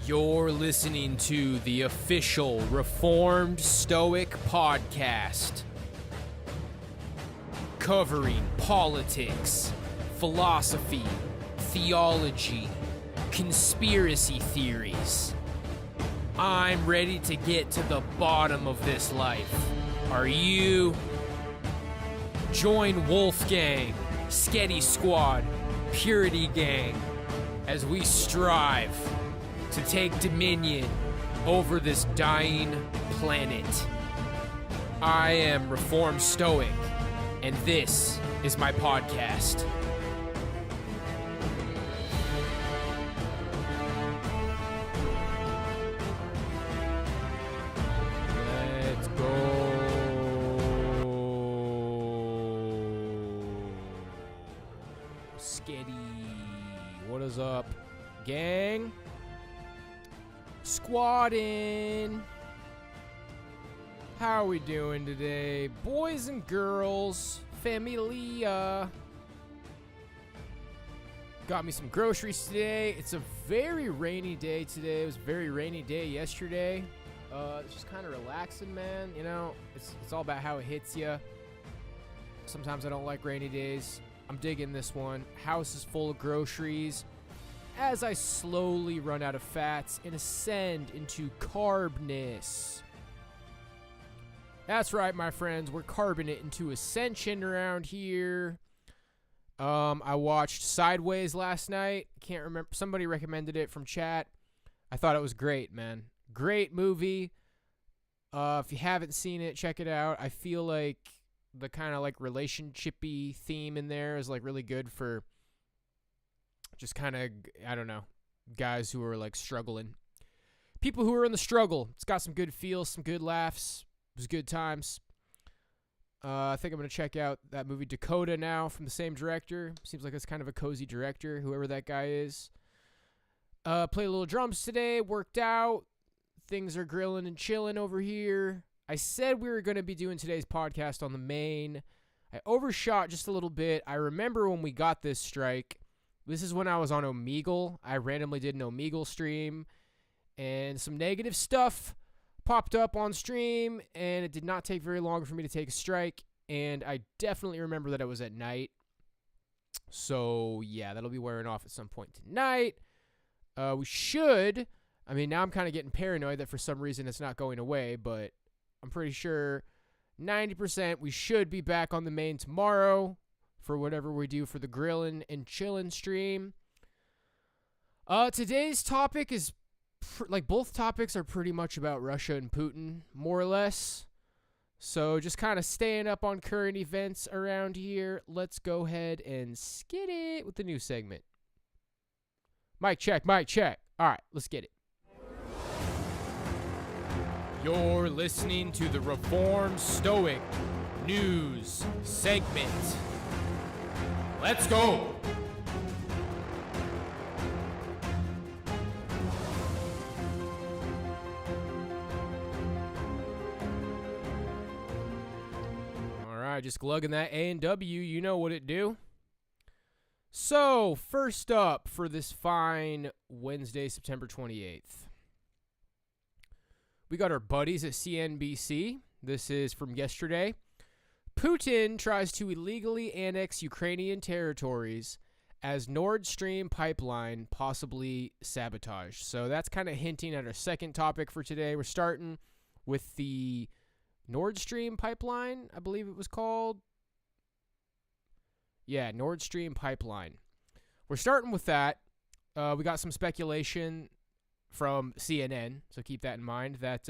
You're listening to the official Reformed Stoic podcast, covering politics, philosophy, theology, conspiracy theories. I'm ready to get to the bottom of this life. Are you? Join Wolfgang, Sketty Squad, Purity Gang, as we strive to take dominion over this dying planet. I am Reformed Stoic, and this is my podcast. Let's go. Sketty. What is up, gang? Squatting. How are we doing today? Boys and girls, familia. Got me some groceries today. It's a very rainy day today. It was a very rainy day yesterday. It's just kind of relaxing, man. You know, it's all about how it hits you. Sometimes I don't like rainy days. I'm digging this one. House is full of groceries. As I slowly run out of fats and ascend into carbness. That's right, my friends. We're carbing it into ascension around here. I watched Sideways last night. Can't remember. Somebody recommended it from chat. I thought it was great, man. Great movie. If you haven't seen it, check it out. I feel like the kind of like relationship-y theme in there is like really good for just kind of, I don't know, guys who are like struggling. People who are in the struggle. It's got some good feels, some good laughs. It was good times. I think I'm going to check out that movie Dakota now from the same director. Seems like it's kind of a cozy director, whoever that guy is. Played a little drums today, worked out. Things are grilling and chilling over here. I said we were going to be doing today's podcast on the main. I overshot just a little bit. I remember when we got this strike. This is when I was on Omegle. I randomly did an Omegle stream, and some negative stuff popped up on stream, and it did not take very long for me to take a strike, and I definitely remember that it was at night. So, yeah, that'll be wearing off at some point tonight. We should. I mean, now I'm kind of getting paranoid that for some reason it's not going away, but I'm pretty sure 90% we should be back on the main tomorrow for whatever we do for the grillin' and chillin' stream. Today's topic is, both topics are pretty much about Russia and Putin, more or less. So just kind of staying up on current events around here. Let's go ahead and skid it with the news segment. Mic check, mic check. All right, let's get it. You're listening to the Reformed Stoic News segment. Let's go. All right, just glugging that A and W. You know what it do. So, first up for this fine Wednesday, September 28th. We got our buddies at CNBC. This is from yesterday. Putin tries to illegally annex Ukrainian territories as Nordstream pipeline possibly sabotaged. So that's kind of hinting at our second topic for today. We're starting with the Nordstream pipeline, I believe it was called. Yeah, Nordstream pipeline. We're starting with that. We got some speculation from CNN, so keep that in mind, that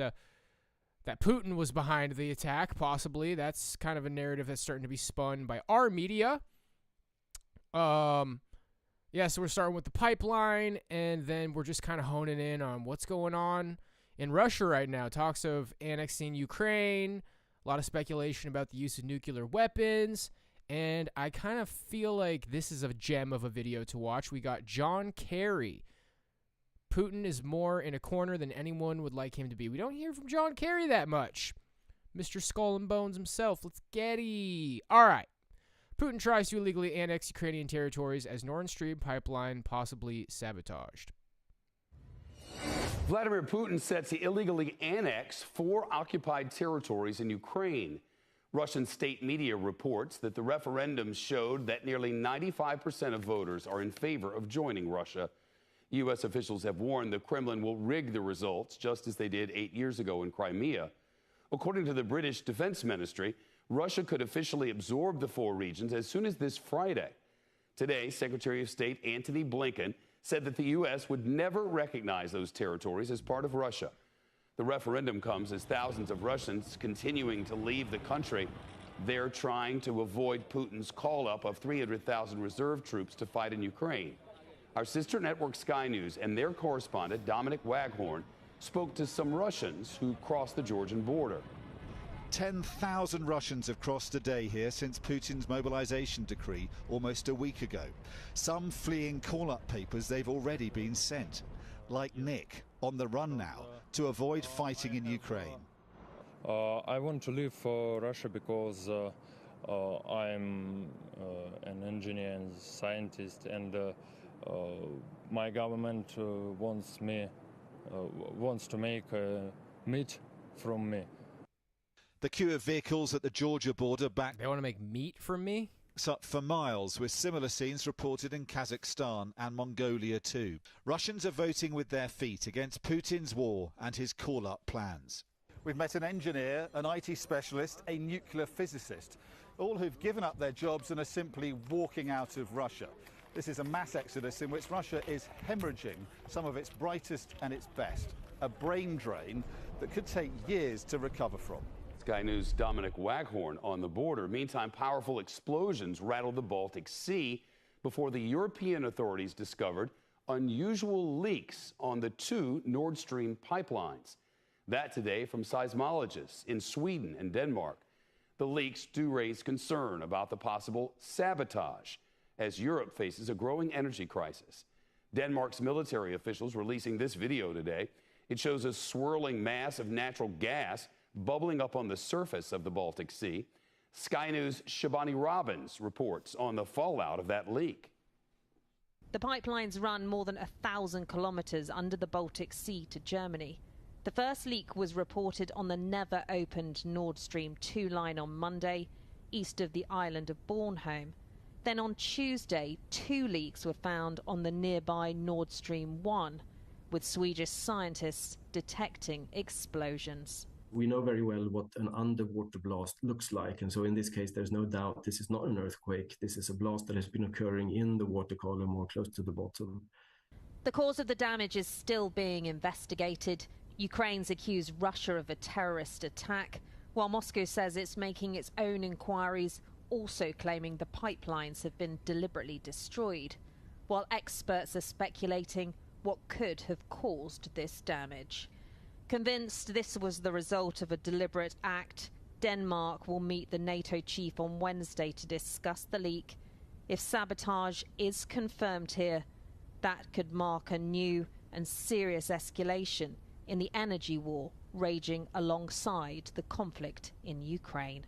Putin was behind the attack, possibly. That's kind of a narrative that's starting to be spun by our media. So we're starting with the pipeline, and then we're just kind of honing in on what's going on in Russia right now. Talks of annexing Ukraine, a lot of speculation about the use of nuclear weapons, and I kind of feel like this is a gem of a video to watch. We got John Kerry. Putin is more in a corner than anyone would like him to be. We don't hear from John Kerry that much. Mr. Skull and Bones himself. Let's get it. All right. Putin tries to illegally annex Ukrainian territories as Nord Stream pipeline possibly sabotaged. Vladimir Putin sets to illegally annex 4 occupied territories in Ukraine. Russian state media reports that the referendum showed that nearly 95% of voters are in favor of joining Russia. U.S. officials have warned the Kremlin will rig the results, just as they did 8 years ago in Crimea. According to the British Defense Ministry, Russia could officially absorb the 4 regions as soon as this Friday. Today, Secretary of State Antony Blinken said that the U.S. would never recognize those territories as part of Russia. The referendum comes as thousands of Russians continuing to leave the country. They're trying to avoid Putin's call-up of 300,000 reserve troops to fight in Ukraine. Our sister network Sky News and their correspondent, Dominic Waghorn, spoke to some Russians who crossed the Georgian border. 10,000 Russians have crossed a day here since Putin's mobilization decree almost a week ago. Some fleeing call-up papers they've already been sent. Like Nick, on the run now, to avoid fighting in Ukraine. I want to leave for Russia because I'm an engineer and scientist, and my government wants to make meat from me. The queue of vehicles at the Georgia border backed They want to make meat from me? up for miles, with similar scenes reported in Kazakhstan and Mongolia too. Russians are voting with their feet against Putin's war and his call-up plans. We've met an engineer, an IT specialist, a nuclear physicist, all who've given up their jobs and are simply walking out of Russia. This is a mass exodus in which Russia is hemorrhaging some of its brightest and its best, a brain drain that could take years to recover from. Sky News' Dominic Waghorn on the border. Meantime, powerful explosions rattled the Baltic Sea before the European authorities discovered unusual leaks on the 2 Nord Stream pipelines. That today from seismologists in Sweden and Denmark. The leaks do raise concern about the possible sabotage as Europe faces a growing energy crisis. Denmark's military officials releasing this video today. It shows a swirling mass of natural gas bubbling up on the surface of the Baltic Sea. Sky News' Shivani Robbins reports on the fallout of that leak. The pipelines run more than 1,000 kilometres under the Baltic Sea to Germany. The first leak was reported on the never-opened Nordstream 2 line on Monday, east of the island of Bornholm. Then on Tuesday, 2 leaks were found on the nearby Nordstream 1, with Swedish scientists detecting explosions. We know very well what an underwater blast looks like, and so in this case there's no doubt this is not an earthquake. This is a blast that has been occurring in the water column or close to the bottom. The cause of the damage is still being investigated. Ukraine's accused Russia of a terrorist attack, while Moscow says it's making its own inquiries, also claiming the pipelines have been deliberately destroyed, while experts are speculating what could have caused this damage. Convinced this was the result of a deliberate act, Denmark will meet the NATO chief on Wednesday to discuss the leak. If sabotage is confirmed here, that could mark a new and serious escalation in the energy war raging alongside the conflict in Ukraine.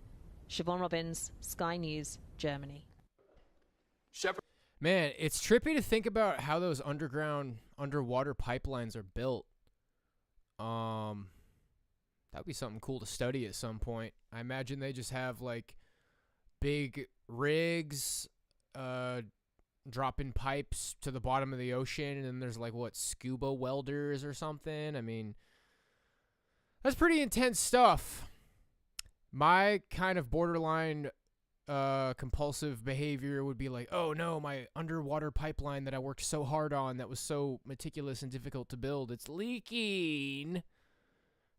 Siobhan Robbins, Sky News, Germany. Man, it's trippy to think about how those underwater pipelines are built. That'd be something cool to study at some point. I imagine they just have like big rigs, dropping pipes to the bottom of the ocean, and then there's like scuba welders or something. I mean, that's pretty intense stuff. My kind of borderline compulsive behavior would be like, oh no, my underwater pipeline that I worked so hard on, that was so meticulous and difficult to build, it's leaking.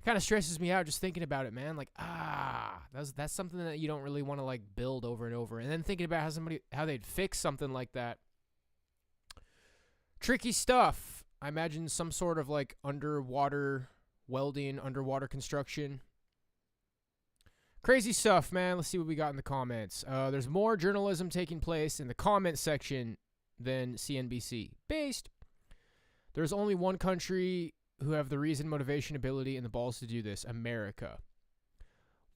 Kind of stresses me out just thinking about it, man. Like, that's something that you don't really want to like build over and over. And then thinking about how they'd fix something like that. Tricky stuff. I imagine some sort of like underwater welding, underwater construction. Crazy stuff, man. Let's see what we got in the comments. There's more journalism taking place in the comment section than CNBC. Based. There's only one country who have the reason, motivation, ability, and the balls to do this. America.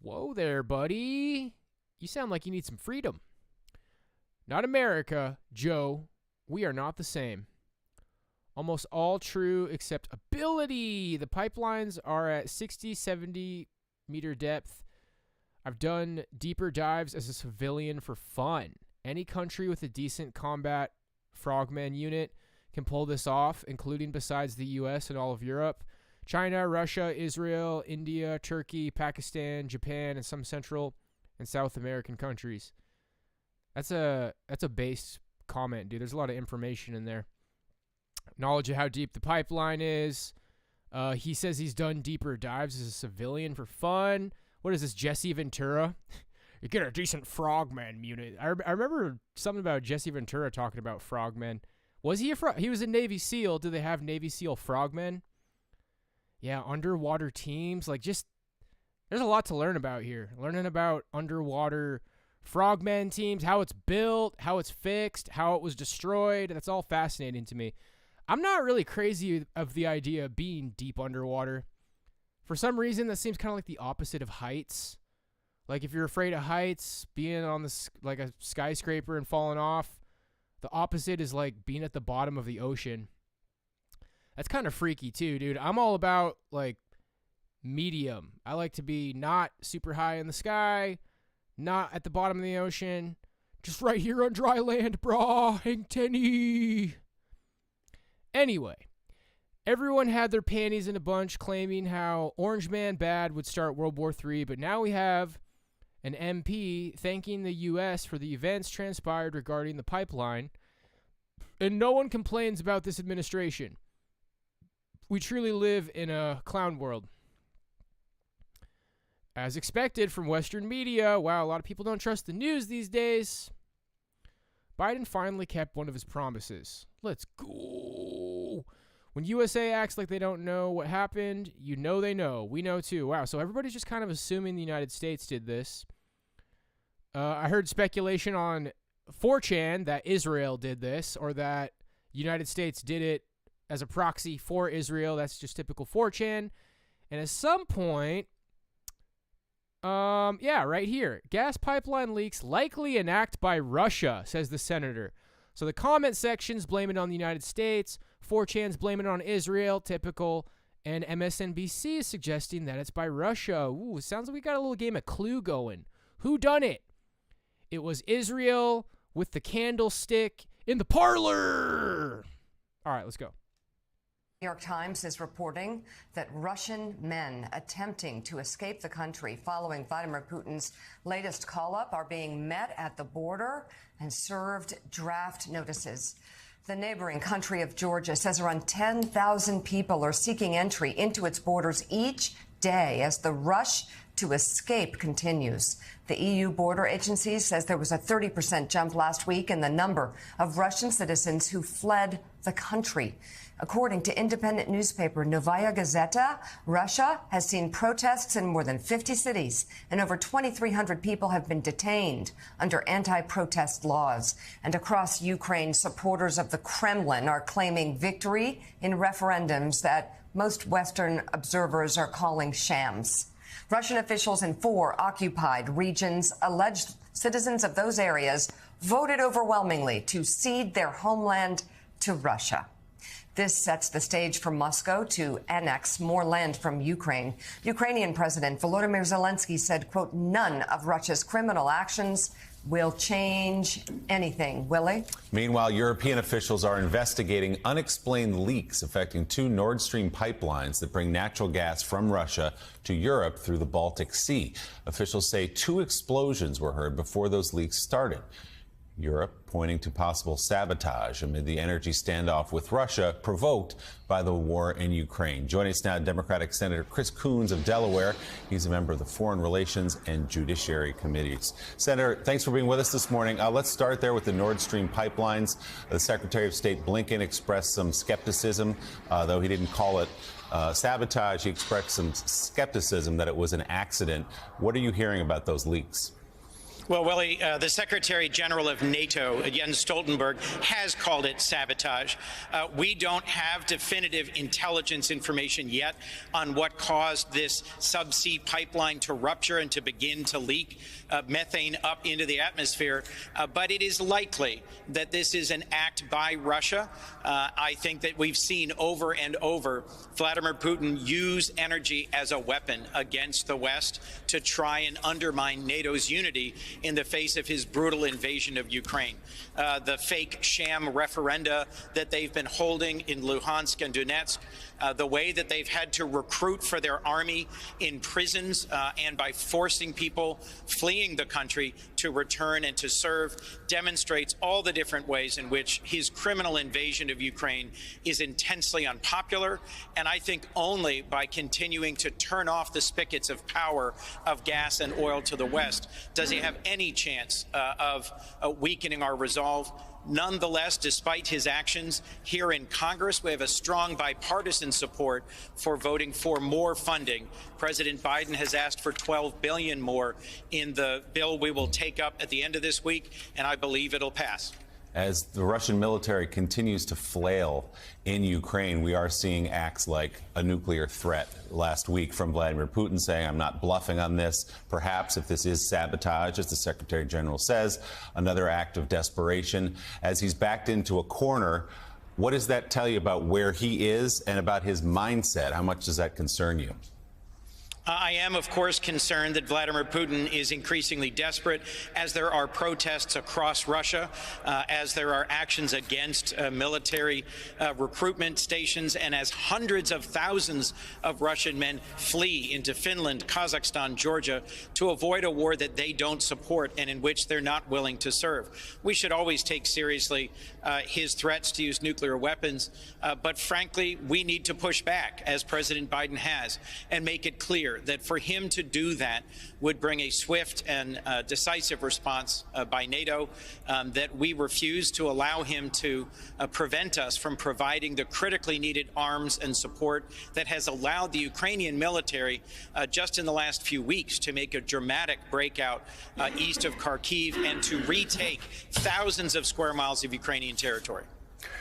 Whoa there, buddy. You sound like you need some freedom. Not America, Joe. We are not the same. Almost all true except ability. The pipelines are at 60, 70 meter depth. I've done deeper dives as a civilian for fun. Any country with a decent combat frogman unit can pull this off, including besides the U.S. and all of Europe. China, Russia, Israel, India, Turkey, Pakistan, Japan, and some Central and South American countries. That's a base comment, dude. There's a lot of information in there. Knowledge of how deep the pipeline is. He says he's done deeper dives as a civilian for fun. What is this, Jesse Ventura? You get a decent frogman unit. I remember something about Jesse Ventura talking about frogmen. Was he he was a Navy SEAL. Do they have Navy SEAL frogmen? Yeah, underwater teams. Like, just, there's a lot to learn about here. Learning about underwater frogmen teams, how it's built, how it's fixed, how it was destroyed. That's all fascinating to me. I'm not really crazy of the idea of being deep underwater. For some reason, that seems kind of like the opposite of heights. Like, if you're afraid of heights, being on like a skyscraper and falling off, the opposite is like being at the bottom of the ocean. That's kind of freaky too, dude. I'm all about like medium. I like to be not super high in the sky, not at the bottom of the ocean, just right here on dry land, brah, hang tenny. Anyway. Everyone had their panties in a bunch claiming how Orange Man bad would start World War III, but now we have an MP thanking the U.S. for the events transpired regarding the pipeline, and no one complains about this administration. We truly live in a clown world. As expected from Western media, wow, a lot of people don't trust the news these days. Biden finally kept one of his promises. Let's go. When USA acts like they don't know what happened, you know they know. We know too. Wow, so everybody's just kind of assuming the United States did this. I heard speculation on 4chan that Israel did this, or that United States did it as a proxy for Israel. That's just typical 4chan. And at some point, Yeah, right here. Gas pipeline leaks likely an act by Russia, says the senator. So the comment sections blame it on the United States. 4chan's blaming it on Israel, typical. And MSNBC is suggesting that it's by Russia. Ooh, sounds like we got a little game of Clue going. Who done it? It was Israel with the candlestick in the parlor. All right, let's go. New York Times is reporting that Russian men attempting to escape the country following Vladimir Putin's latest call-up are being met at the border and served draft notices. The neighboring country of Georgia says around 10,000 people are seeking entry into its borders each day as the rush to escape continues. The EU border agency says there was a 30% jump last week in the number of Russian citizens who fled the country. According to independent newspaper Novaya Gazeta, Russia has seen protests in more than 50 cities, and over 2,300 people have been detained under anti-protest laws. And across Ukraine, supporters of the Kremlin are claiming victory in referendums that most Western observers are calling shams. Russian officials in 4 occupied regions alleged citizens of those areas voted overwhelmingly to cede their homeland to Russia. This sets the stage for Moscow to annex more land from Ukraine. Ukrainian President Volodymyr Zelensky said, quote, none of Russia's criminal actions will change anything. Willie? Meanwhile, European officials are investigating unexplained leaks affecting 2 Nordstream pipelines that bring natural gas from Russia to Europe through the Baltic Sea. Officials say 2 explosions were heard before those leaks started. Europe pointing to possible sabotage amid the energy standoff with Russia provoked by the war in Ukraine. Joining us now, Democratic Senator Chris Coons of Delaware. He's a member of the Foreign Relations and Judiciary Committees. Senator, thanks for being with us this morning. Let's start there with the Nord Stream pipelines. The Secretary of State Blinken expressed some skepticism, though he didn't call it sabotage. He expressed some skepticism that it was an accident. What are you hearing about those leaks? Well, Willie, the Secretary General of NATO, Jens Stoltenberg, has called it sabotage. We don't have definitive intelligence information yet on what caused this subsea pipeline to rupture and to begin to leak methane up into the atmosphere. But it is likely that this is an act by Russia. I think that we've seen over and over Vladimir Putin use energy as a weapon against the West to try and undermine NATO's unity in the face of his brutal invasion of Ukraine. The fake sham referenda that they've been holding in Luhansk and Donetsk, the way that they've had to recruit for their army in prisons and by forcing people fleeing the country to return and to serve demonstrates all the different ways in which his criminal invasion of Ukraine is intensely unpopular. And I think only by continuing to turn off the spigots of power of gas and oil to the West does he have any chance of weakening our resolve. Nonetheless, despite his actions here in Congress, we have a strong bipartisan support for voting for more funding. President Biden has asked for $12 billion more in the bill we will take up at the end of this week, and I believe it'll pass. As the Russian military continues to flail in Ukraine, we are seeing acts like a nuclear threat last week from Vladimir Putin saying, I'm not bluffing on this. Perhaps if this is sabotage, as the Secretary General says, another act of desperation. As he's backed into a corner, what does that tell you about where he is and about his mindset? How much does that concern you? I am, of course, concerned that Vladimir Putin is increasingly desperate as there are protests across Russia, as there are actions against military recruitment stations, and as hundreds of thousands of Russian men flee into Finland, Kazakhstan, Georgia to avoid a war that they don't support and in which they're not willing to serve. We should always take seriously his threats to use nuclear weapons, but frankly, we need to push back, as President Biden has, and make it clear that for him to do that would bring a swift and decisive response by NATO, that we refuse to allow him to prevent us from providing the critically needed arms and support that has allowed the Ukrainian military just in the last few weeks to make a dramatic breakout east of Kharkiv and to retake thousands of square miles of Ukrainian territory.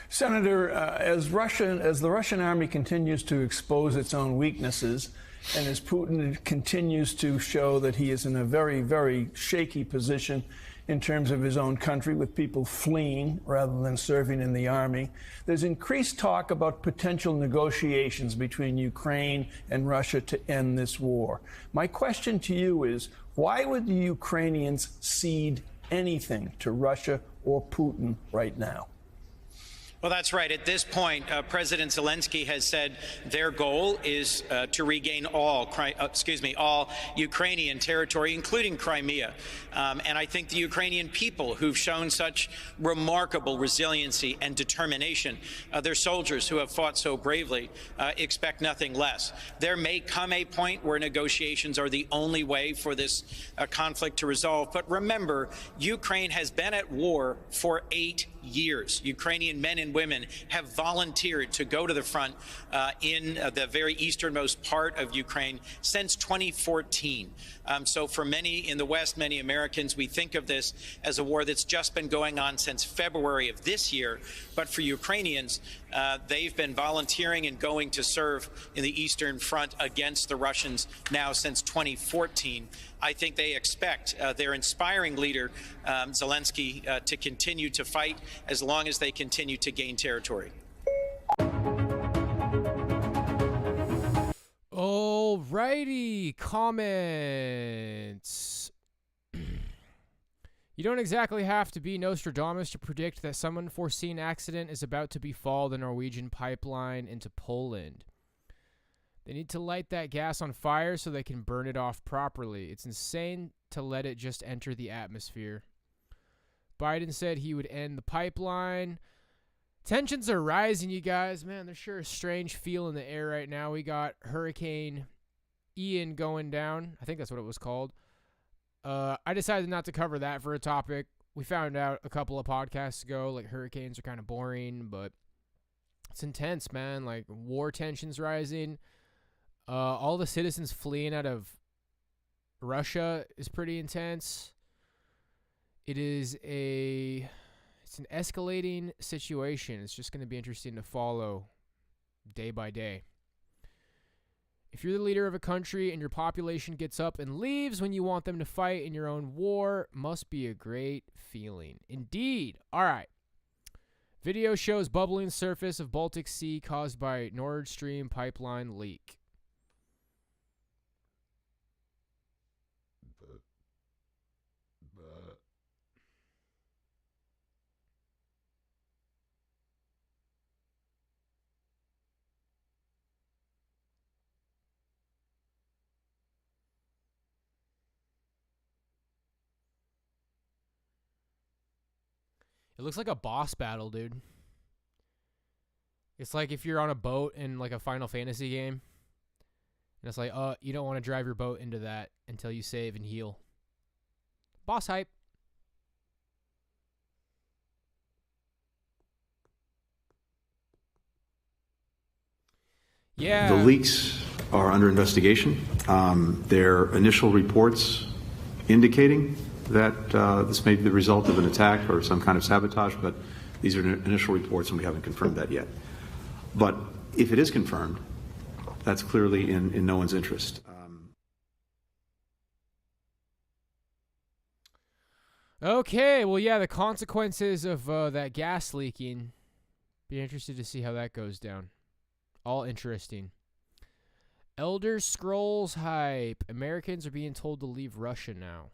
Senator, as the Russian army continues to expose its own weaknesses, And as Putin continues to show that he is in a very, very shaky position in terms of his own country, with people fleeing rather than serving in the army, there's increased talk about potential negotiations between Ukraine and Russia to end this war. My question to you is, why would the Ukrainians cede anything to Russia or Putin right now? Well, that's right. At this point, President Zelensky has said their goal is to regain all Ukrainian territory, including Crimea. And I think the Ukrainian people, who've shown such remarkable resiliency and determination, their soldiers who have fought so bravely, expect nothing less. There may come a point where negotiations are the only way for this conflict to resolve. But remember, Ukraine has been at war for 8 years. Ukrainian men and women have volunteered to go to the front in the very easternmost part of Ukraine since 2014. So for many in the West, many Americans, we think of this as a war that's just been going on since February of this year. But for Ukrainians, they've been volunteering and going to serve in the Eastern Front against the Russians now since 2014. I think they expect their inspiring leader, Zelensky, to continue to fight as long as they continue to gain territory. Alrighty, comments. You don't exactly have to be Nostradamus to predict that some unforeseen accident is about to befall the Norwegian pipeline into Poland. They need to light that gas on fire so they can burn it off properly. It's insane to let it just enter the atmosphere. Biden said he would end the pipeline. Tensions are rising, you guys. Man, there's sure a strange feel in the air right now. We got Hurricane Ian going down. I think that's what it was called. I decided not to cover that for a topic. We found out a couple of podcasts ago, like, hurricanes are kind of boring, but it's intense, man. Like, war tensions rising. All the citizens fleeing out of Russia is pretty intense. It's an escalating situation. It's just going to be interesting to follow day by day. If you're the leader of a country and your population gets up and leaves when you want them to fight in your own war, must be a great feeling. Indeed. All right. Video shows bubbling surface of Baltic Sea caused by Nordstream pipeline leak. It looks like a boss battle, dude. It's like if you're on a boat in like a Final Fantasy game. And it's like, you don't want to drive your boat into that until you save and heal. Boss hype. Yeah. The leaks are under investigation. Their initial reports indicating that this may be the result of an attack or some kind of sabotage, but these are initial reports and we haven't confirmed that yet. But if it is confirmed, that's clearly in no one's interest. Okay, well, yeah, the consequences of that gas leaking. Be interested to see how that goes down. All interesting. Elder Scrolls hype. Americans are being told to leave Russia now.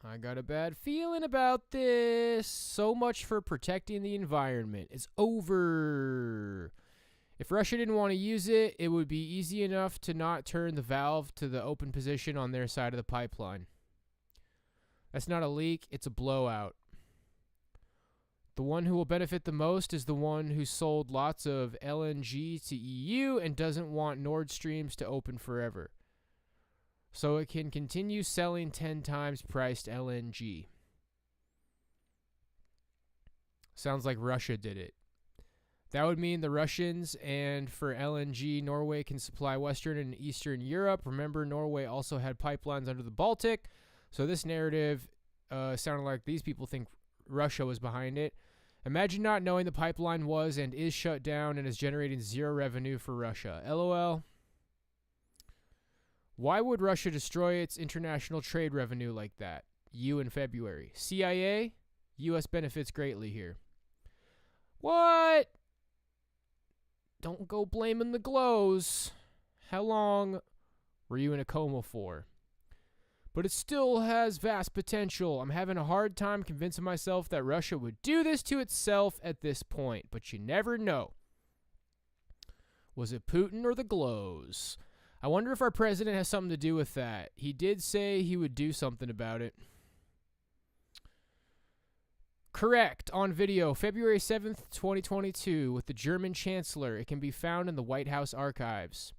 I got a bad feeling about this. So much for protecting the environment. It's over. If Russia didn't want to use it, it would be easy enough to not turn the valve to the open position on their side of the pipeline. That's not a leak, it's a blowout. The one who will benefit the most is the one who sold lots of LNG to EU and doesn't want Nordstreams to open forever, so it can continue selling 10 times priced LNG. Sounds like Russia did it. That would mean the Russians, and for LNG, Norway can supply Western and Eastern Europe. Remember, Norway also had pipelines under the Baltic, so this narrative sounded like these people think Russia was behind it. Imagine not knowing the pipeline was and is shut down and is generating zero revenue for Russia. LOL. Why would Russia destroy its international trade revenue like that? You in February. CIA, U.S. benefits greatly here. What? Don't go blaming the glows. How long were you in a coma for? But it still has vast potential. I'm having a hard time convincing myself that Russia would do this to itself at this point, but you never know. Was it Putin or the glows? I wonder if our president has something to do with that. He did say he would do something about it. Correct. On video, February 7th, 2022, with the German Chancellor. It can be found in the White House archives.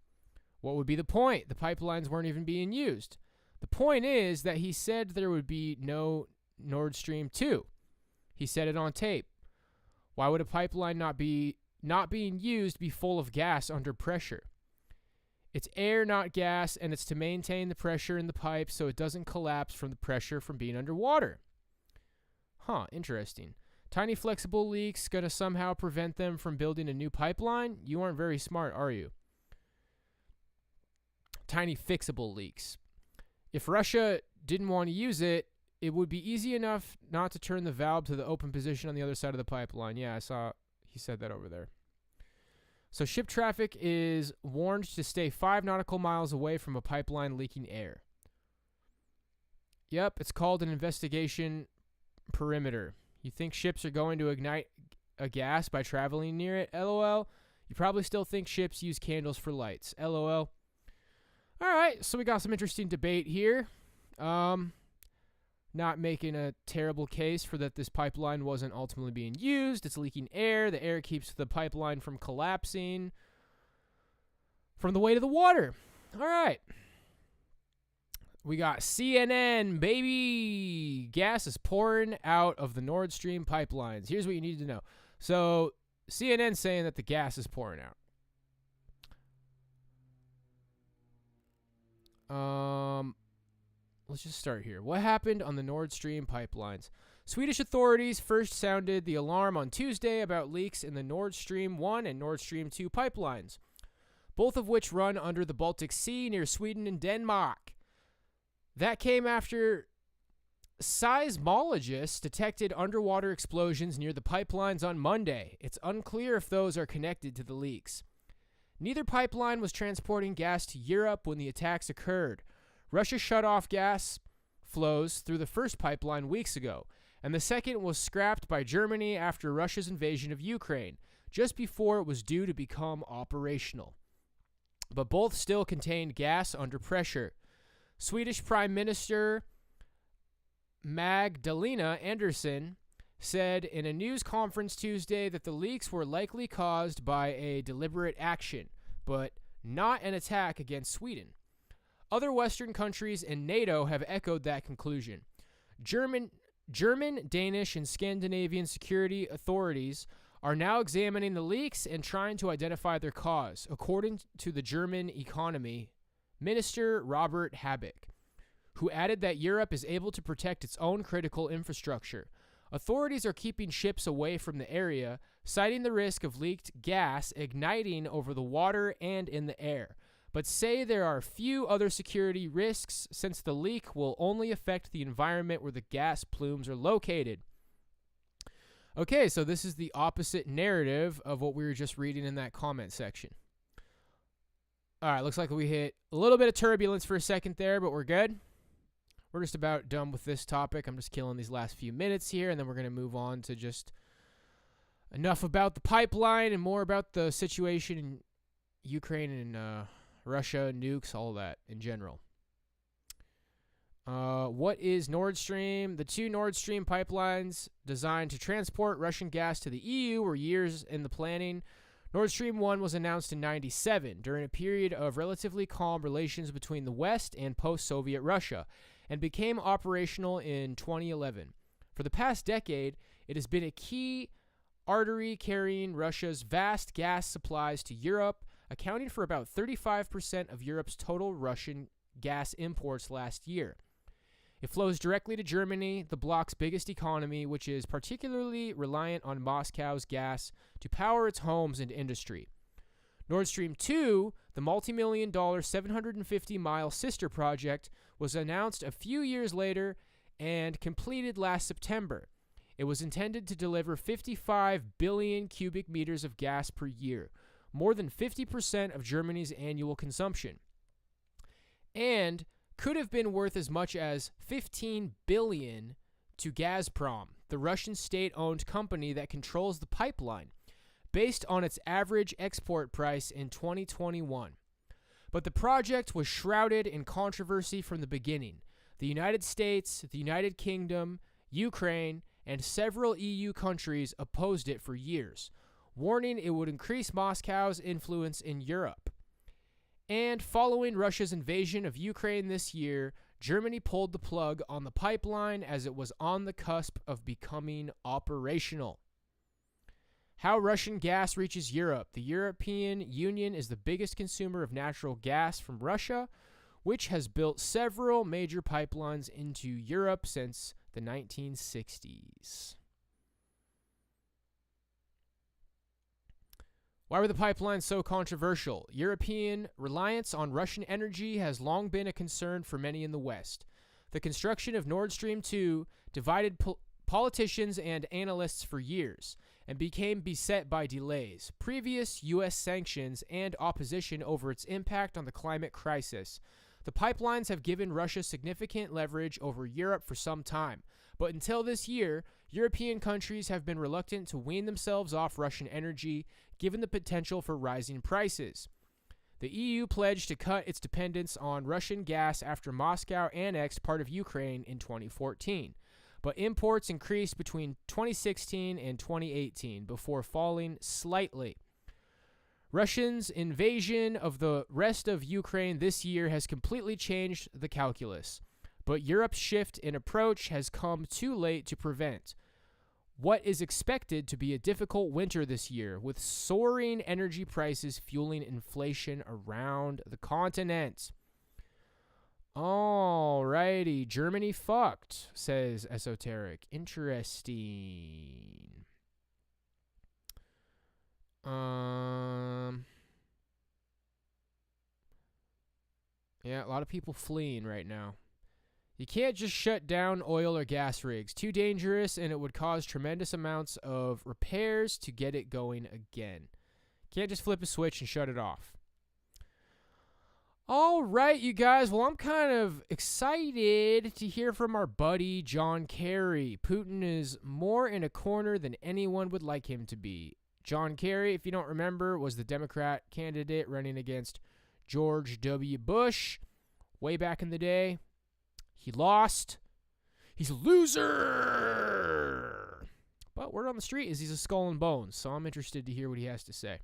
What would be the point? The pipelines weren't even being used. The point is that he said there would be no Nord Stream 2. He said it on tape. Why would a pipeline not being used be full of gas under pressure? It's air, not gas, and it's to maintain the pressure in the pipe so it doesn't collapse from the pressure from being underwater. Huh, interesting. Tiny flexible leaks gonna somehow prevent them from building a new pipeline? You aren't very smart, are you? Tiny fixable leaks. If Russia didn't want to use it, it would be easy enough not to turn the valve to the open position on the other side of the pipeline. Yeah, I saw he said that over there. So ship traffic is warned to stay 5 nautical miles away from a pipeline leaking air. Yep, it's called an investigation perimeter. You think ships are going to ignite a gas by traveling near it? LOL. You probably still think ships use candles for lights. LOL. All right, so we got some interesting debate here. Not making a terrible case for that this pipeline wasn't ultimately being used. It's leaking air. The air keeps the pipeline from collapsing from the weight of the water. All right. We got CNN, baby. Gas is pouring out of the Nord Stream pipelines. Here's what you need to know. So CNN saying that the gas is pouring out. Let's just start here. What happened on the Nord Stream pipelines? Swedish authorities first sounded the alarm on Tuesday about leaks in the Nord Stream 1 and Nord Stream 2 pipelines, both of which run under the Baltic Sea near Sweden and Denmark. That came after seismologists detected underwater explosions near the pipelines on Monday. It's unclear if those are connected to the leaks. Neither pipeline was transporting gas to Europe when the attacks occurred. Russia shut off gas flows through the first pipeline weeks ago, and the second was scrapped by Germany after Russia's invasion of Ukraine, just before it was due to become operational. But both still contained gas under pressure. Swedish Prime Minister Magdalena Andersson said in a news conference Tuesday that the leaks were likely caused by a deliberate action, but not an attack against Sweden. Other Western countries and NATO have echoed that conclusion. German, Danish, and Scandinavian security authorities are now examining the leaks and trying to identify their cause, according to the German economy Minister Robert Habeck, who added that Europe is able to protect its own critical infrastructure. Authorities are keeping ships away from the area, citing the risk of leaked gas igniting over the water and in the air, but say there are few other security risks since the leak will only affect the environment where the gas plumes are located. Okay, so this is the opposite narrative of what we were just reading in that comment section. All right, looks like we hit a little bit of turbulence for a second there, but we're good. We're just about done with this topic. I'm just killing these last few minutes here, and then we're going to move on to just enough about the pipeline and more about the situation in Ukraine and Russia, nukes, all that in general. What is Nord Stream? The 2 Nord Stream pipelines designed to transport Russian gas to the EU were years in the planning. Nord Stream 1 was announced in 1997 during a period of relatively calm relations between the West and post-Soviet Russia, and became operational in 2011. For the past decade, it has been a key artery carrying Russia's vast gas supplies to Europe, accounting for about 35% of Europe's total Russian gas imports last year. It flows directly to Germany, the bloc's biggest economy, which is particularly reliant on Moscow's gas to power its homes and industry. Nord Stream 2, the multi-million-dollar 750-mile sister project, was announced a few years later and completed last September. It was intended to deliver 55 billion cubic meters of gas per year, more than 50% of Germany's annual consumption, and could have been worth as much as 15 billion to Gazprom, the Russian state-owned company that controls the pipeline, based on its average export price in 2021. But the project was shrouded in controversy from the beginning. The United States, the United Kingdom, Ukraine, and several EU countries opposed it for years, warning it would increase Moscow's influence in Europe. And following Russia's invasion of Ukraine this year, Germany pulled the plug on the pipeline as it was on the cusp of becoming operational. How Russian gas reaches Europe. The European Union is the biggest consumer of natural gas from Russia, which has built several major pipelines into Europe since the 1960s. Why were the pipelines so controversial? European reliance on Russian energy has long been a concern for many in the West. The construction of Nord Stream 2 divided politicians and analysts for years and became beset by delays, previous U.S. sanctions, and opposition over its impact on the climate crisis. The pipelines have given Russia significant leverage over Europe for some time, but until this year, European countries have been reluctant to wean themselves off Russian energy, given the potential for rising prices. The EU pledged to cut its dependence on Russian gas after Moscow annexed part of Ukraine in 2014, but imports increased between 2016 and 2018 before falling slightly. Russia's invasion of the rest of Ukraine this year has completely changed the calculus, but Europe's shift in approach has come too late to prevent what is expected to be a difficult winter this year, with soaring energy prices fueling inflation around the continent. Alrighty, Germany fucked, says Esoteric. Interesting. Yeah, a lot of people fleeing right now. You can't just shut down oil or gas rigs. Too dangerous, and it would cause tremendous amounts of repairs to get it going again. Can't just flip a switch and shut it off. All right, you guys. Well, I'm kind of excited to hear from our buddy John Kerry. Putin is more in a corner than anyone would like him to be. John Kerry, if you don't remember, was the Democrat candidate running against George W. Bush way back in the day. He lost. He's a loser. But word on the street is he's a skull and bones, so I'm interested to hear what he has to say.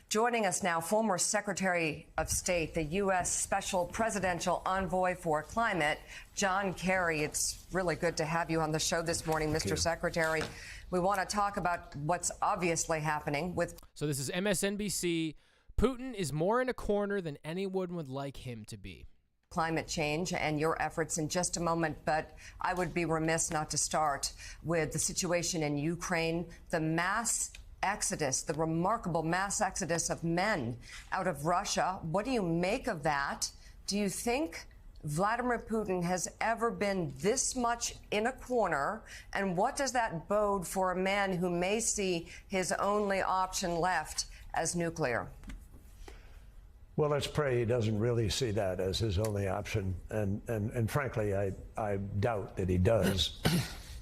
Joining us now, former Secretary of State, the U.S. Special Presidential Envoy for Climate, John Kerry. It's really good to have you on the show this morning, Mr. Secretary. We want to talk about what's obviously happening with... So this is MSNBC. Putin is more in a corner than anyone would like him to be. Climate change and your efforts in just a moment, but I would be remiss not to start with the situation in Ukraine, the mass exodus, the remarkable mass exodus of men out of Russia. What do you make of that? Do you think Vladimir Putin has ever been this much in a corner? And what does that bode for a man who may see his only option left as nuclear? Well, let's pray he doesn't really see that as his only option. And frankly, I doubt that he does.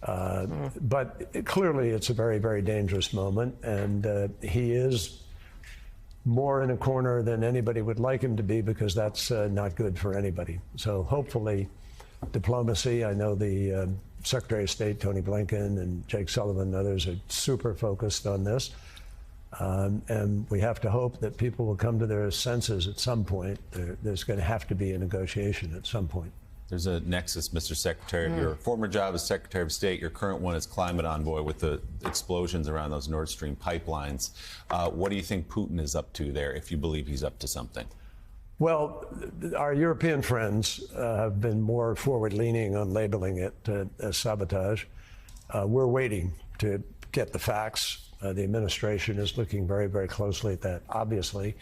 But clearly it's a very, very dangerous moment. And he is more in a corner than anybody would like him to be, because that's not good for anybody. So hopefully diplomacy, I know the Secretary of State, Tony Blinken, and Jake Sullivan and others are super focused on this. And we have to hope that people will come to their senses at some point. There's going to have to be a negotiation at some point. There's a nexus, Mr. Secretary. Your former job as Secretary of State, your current one as climate envoy, with the explosions around those Nord Stream pipelines. What do you think Putin is up to there, if you believe he's up to something? Well, our European friends have been more forward-leaning on labeling it as sabotage. We're waiting to get the facts. The administration is looking very, very closely at that, obviously.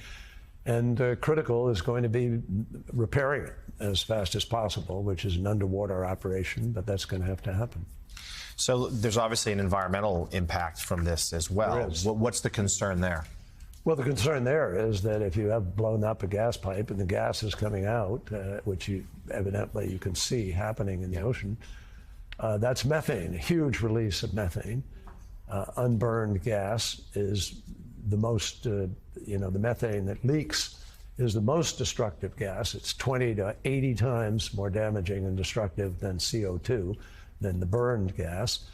And critical is going to be repairing it as fast as possible, which is an underwater operation, but that's going to have to happen. So there's obviously an environmental impact from this as well. There is. What's the concern there? Well, the concern there is that if you have blown up a gas pipe and the gas is coming out, which evidently you can see happening in the ocean, that's methane, a huge release of methane. Unburned gas is the most, the methane that leaks is the most destructive gas. It's 20 to 80 times more damaging and destructive than CO2, than the burned gas.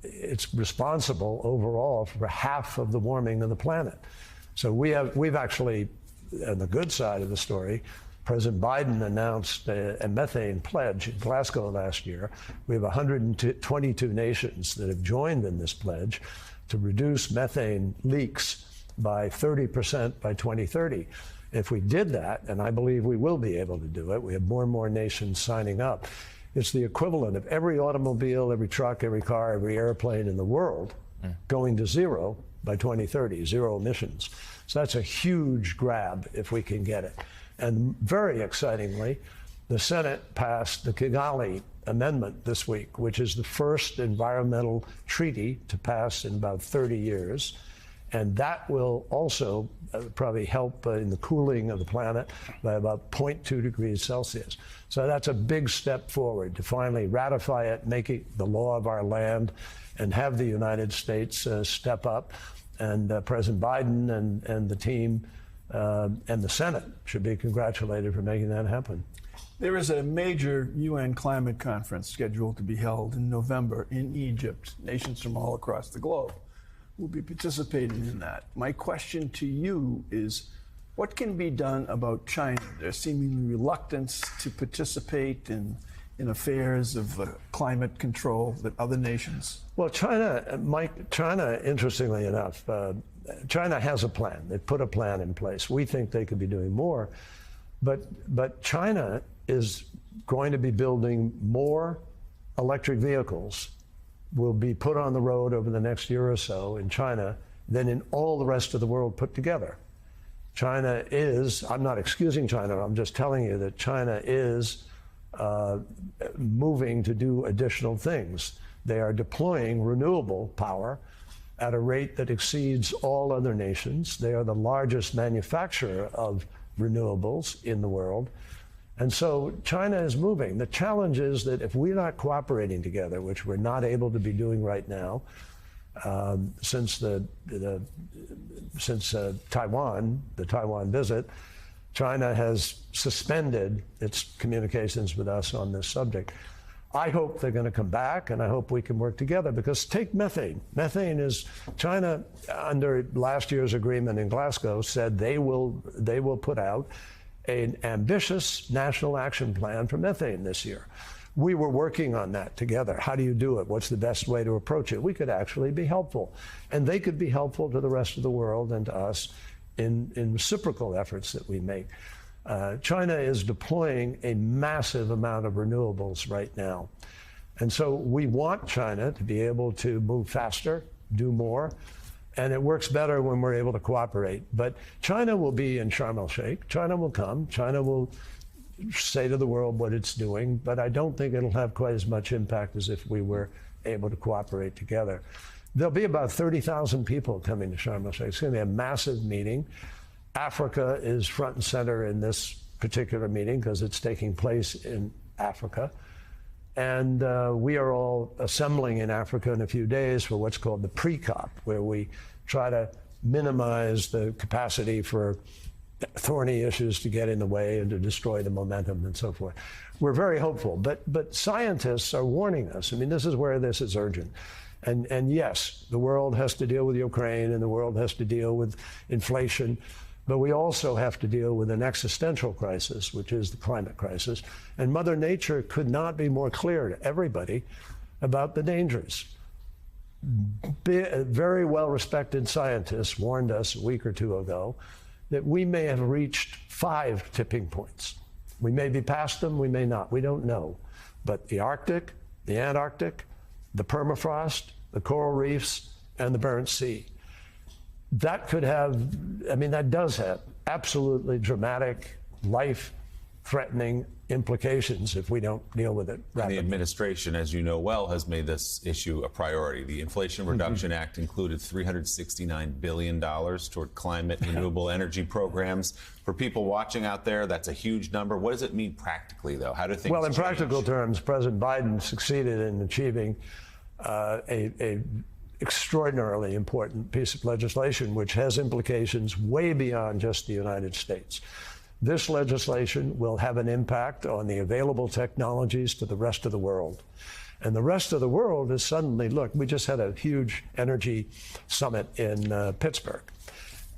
It's responsible overall for half of the warming of the planet. So we've actually, on the good side of the story, President Biden announced a methane pledge in Glasgow last year. We have 122 nations that have joined in this pledge to reduce methane leaks by 30% by 2030. If we did that, and I believe we will be able to do it, we have more and more nations signing up. It's the equivalent of every automobile, every truck, every car, every airplane in the world going to zero by 2030, zero emissions. So that's a huge grab if we can get it. And very excitingly, the Senate passed the Kigali Amendment this week, which is the first environmental treaty to pass in about 30 years. And that will also probably help in the cooling of the planet by about 0.2 degrees Celsius. So that's a big step forward to finally ratify it, make it the law of our land, and have the United States step up. And President Biden and the team and the Senate should be congratulated for making that happen. There is a major UN climate conference scheduled to be held in November in Egypt. Nations from all across the globe will be participating in that. My question to you is, what can be done about China? Their seeming reluctance to participate in affairs of climate control that other nations. Well, China, interestingly enough, China has a plan. They put a plan in place. We think they could be doing more. But China is going to be building more electric vehicles will be put on the road over the next year or so in China than in all the rest of the world put together. China is, I'm not excusing China, I'm just telling you that China is moving to do additional things. They are deploying renewable power at a rate that exceeds all other nations. They are the largest manufacturer of renewables in the world. And so China is moving. The challenge is that if we're not cooperating together, which we're not able to be doing right now, since Taiwan, the Taiwan visit, China has suspended its communications with us on this subject. I hope they're going to come back, and I hope we can work together, because take methane. Methane is, China, under last year's agreement in Glasgow, said they will put out an ambitious national action plan for methane this year. We were working on that together. How do you do it? What's the best way to approach it? We could actually be helpful, and they could be helpful to the rest of the world and to us in reciprocal efforts that we make. China is deploying a massive amount of renewables right now. And so we want China to be able to move faster, do more, and it works better when we're able to cooperate. But China will be in Sharm el-Sheikh. China will come. China will say to the world what it's doing, but I don't think it'll have quite as much impact as if we were able to cooperate together. There'll be about 30,000 people coming to Sharm el-Sheikh. It's going to be a massive meeting. Africa is front and center in this particular meeting because it's taking place in Africa. And we are all assembling in Africa in a few days for what's called the pre-COP, where we try to minimize the capacity for thorny issues to get in the way and to destroy the momentum and so forth. We're very hopeful, but scientists are warning us. I mean, this is where this is urgent. And yes, the world has to deal with Ukraine and the world has to deal with inflation, but we also have to deal with an existential crisis, which is the climate crisis. And Mother Nature could not be more clear to everybody about the dangers. Very well-respected scientists warned us a week or two ago that we may have reached 5 tipping points. We may be past them, we may not, we don't know. But the Arctic, the Antarctic, the permafrost, the coral reefs, and the Barents Sea. That could have, that does have absolutely dramatic, life-threatening implications if we don't deal with it rapidly. And the administration, as you know well, has made this issue a priority. The Inflation Reduction Act included $369 billion toward climate renewable energy programs. For people watching out there, that's a huge number. What does it mean practically, though? How do things Well, in change? practical terms, President Biden succeeded in achieving a extraordinarily important piece of legislation which has implications way beyond just the United States. This legislation will have an impact on the available technologies to the rest of the world. And the rest of the world is suddenly, look, we just had a huge energy summit in Pittsburgh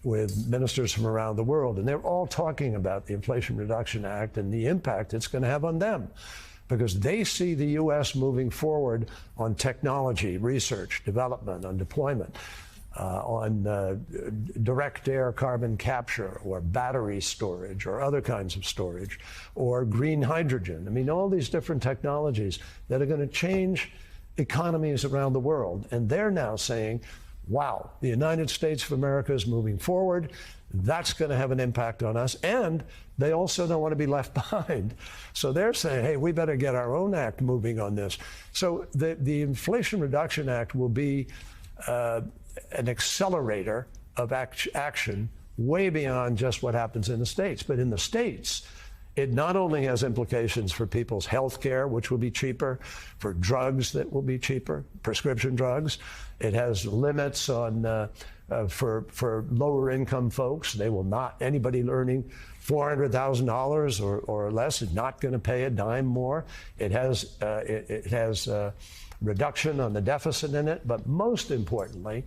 with ministers from around the world, and they're all talking about the Inflation Reduction Act and the impact it's going to have on them, because they see the U.S. moving forward on technology, research, development, on deployment, on direct air carbon capture or battery storage or other kinds of storage or green hydrogen. All these different technologies that are going to change economies around the world. And they're now saying, wow, the United States of America is moving forward. That's going to have an impact on us. And they also don't want to be left behind. So they're saying, hey, we better get our own act moving on this. So the Inflation Reduction Act will be an accelerator of action way beyond just what happens in the States. But in the States, it not only has implications for people's health care, which will be cheaper, for drugs that will be cheaper, prescription drugs. It has limits on for lower income folks. They will not, anybody earning $400,000 or less is not going to pay a dime more. It has reduction on the deficit in it, but most importantly,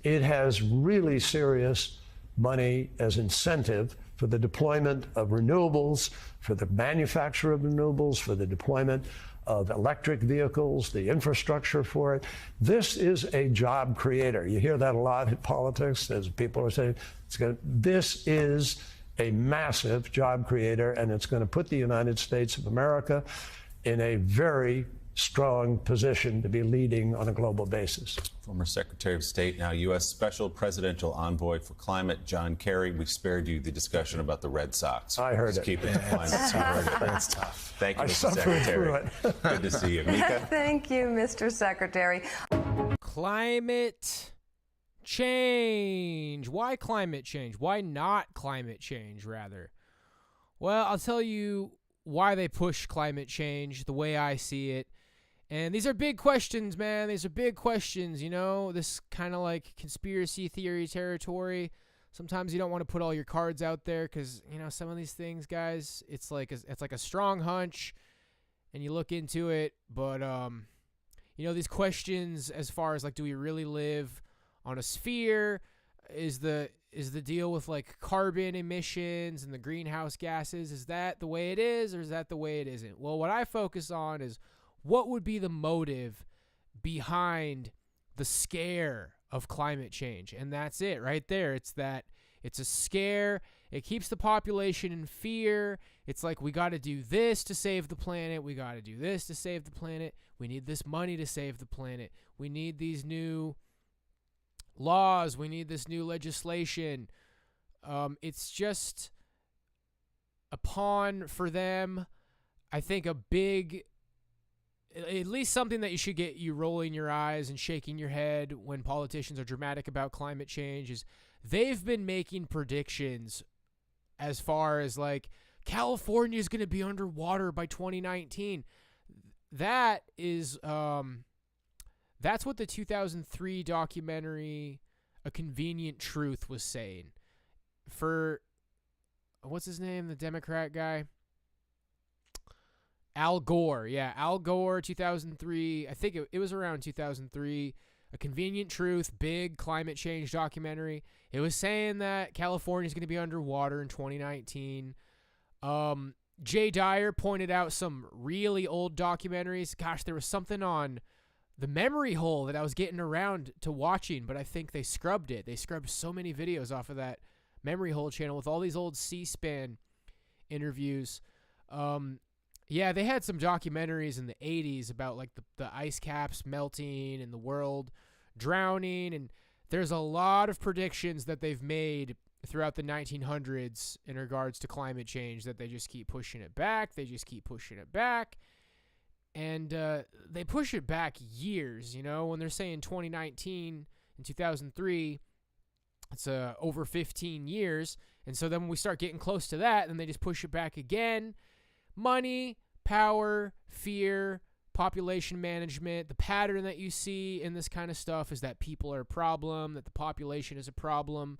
it has really serious money as incentive for the deployment of renewables, for the manufacture of renewables, for the deployment of electric vehicles, the infrastructure for it. This is a job creator. You hear that a lot in politics, as people are saying, this is a massive job creator, and it's going to put the United States of America in a very strong position to be leading on a global basis. Former Secretary of State, now U.S. Special Presidential Envoy for Climate, John Kerry. We spared you the discussion about the Red Sox. I heard Just it. Keep it to climate. That's tough. Thank you, I Mr. suffered Secretary. through it. Good to see you. Mika? Thank you, Mr. Secretary. Climate change. Why climate change? Why not climate change, rather? Well, I'll tell you why they push climate change the way I see it. And these are big questions, man. These are big questions, this kind of like conspiracy theory territory. Sometimes you don't want to put all your cards out there because, some of these things, guys, it's like a strong hunch and you look into it. But, these questions as far as like, do we really live on a sphere? Is the deal with like carbon emissions and the greenhouse gases, is that the way it is or is that the way it isn't? Well, what I focus on is what would be the motive behind the scare of climate change? And that's it right there. It's a scare. It keeps the population in fear. It's like, we got to do this to save the planet. We got to do this to save the planet. We need this money to save the planet. We need these new laws. We need this new legislation. It's just a pawn for them. I think a big, at least something that should get you rolling your eyes and shaking your head when politicians are dramatic about climate change is they've been making predictions as far as like California is going to be underwater by 2019. That is, that's what the 2003 documentary A Convenient Truth was saying. For, what's his name, the Democrat guy? Al Gore. Yeah, Al Gore, 2003. I think it was around 2003. A Convenient Truth, big climate change documentary. It was saying that California is going to be underwater in 2019. Jay Dyer pointed out some really old documentaries. Gosh, there was something on the memory hole that I was getting around to watching, but I think they scrubbed it. They scrubbed so many videos off of that memory hole channel with all these old C-SPAN interviews. Yeah, they had some documentaries in the 80s about like the ice caps melting and the world drowning, and there's a lot of predictions that they've made throughout the 1900s in regards to climate change that they just keep pushing it back. They just keep pushing it back. And they push it back years, you know, when they're saying 2019 and 2003, it's over 15 years. And so then when we start getting close to that, then they just push it back again. Money, power, fear, population management. The pattern that you see in this kind of stuff is that people are a problem, that the population is a problem.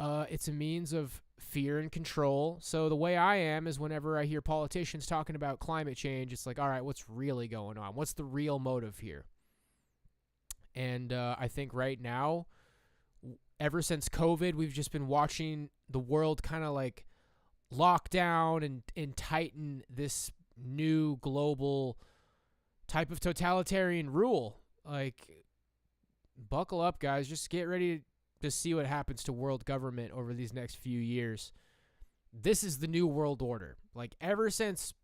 It's a means of fear and control. So the way I am is whenever I hear politicians talking about climate change, it's like, all right, what's really going on? What's the real motive here? And I think right now, ever since COVID, we've just been watching the world kind of like lock down and tighten this new global type of totalitarian rule. Like, buckle up, guys. Just get ready to see what happens to world government over these next few years. This is the new world order. Like, ever since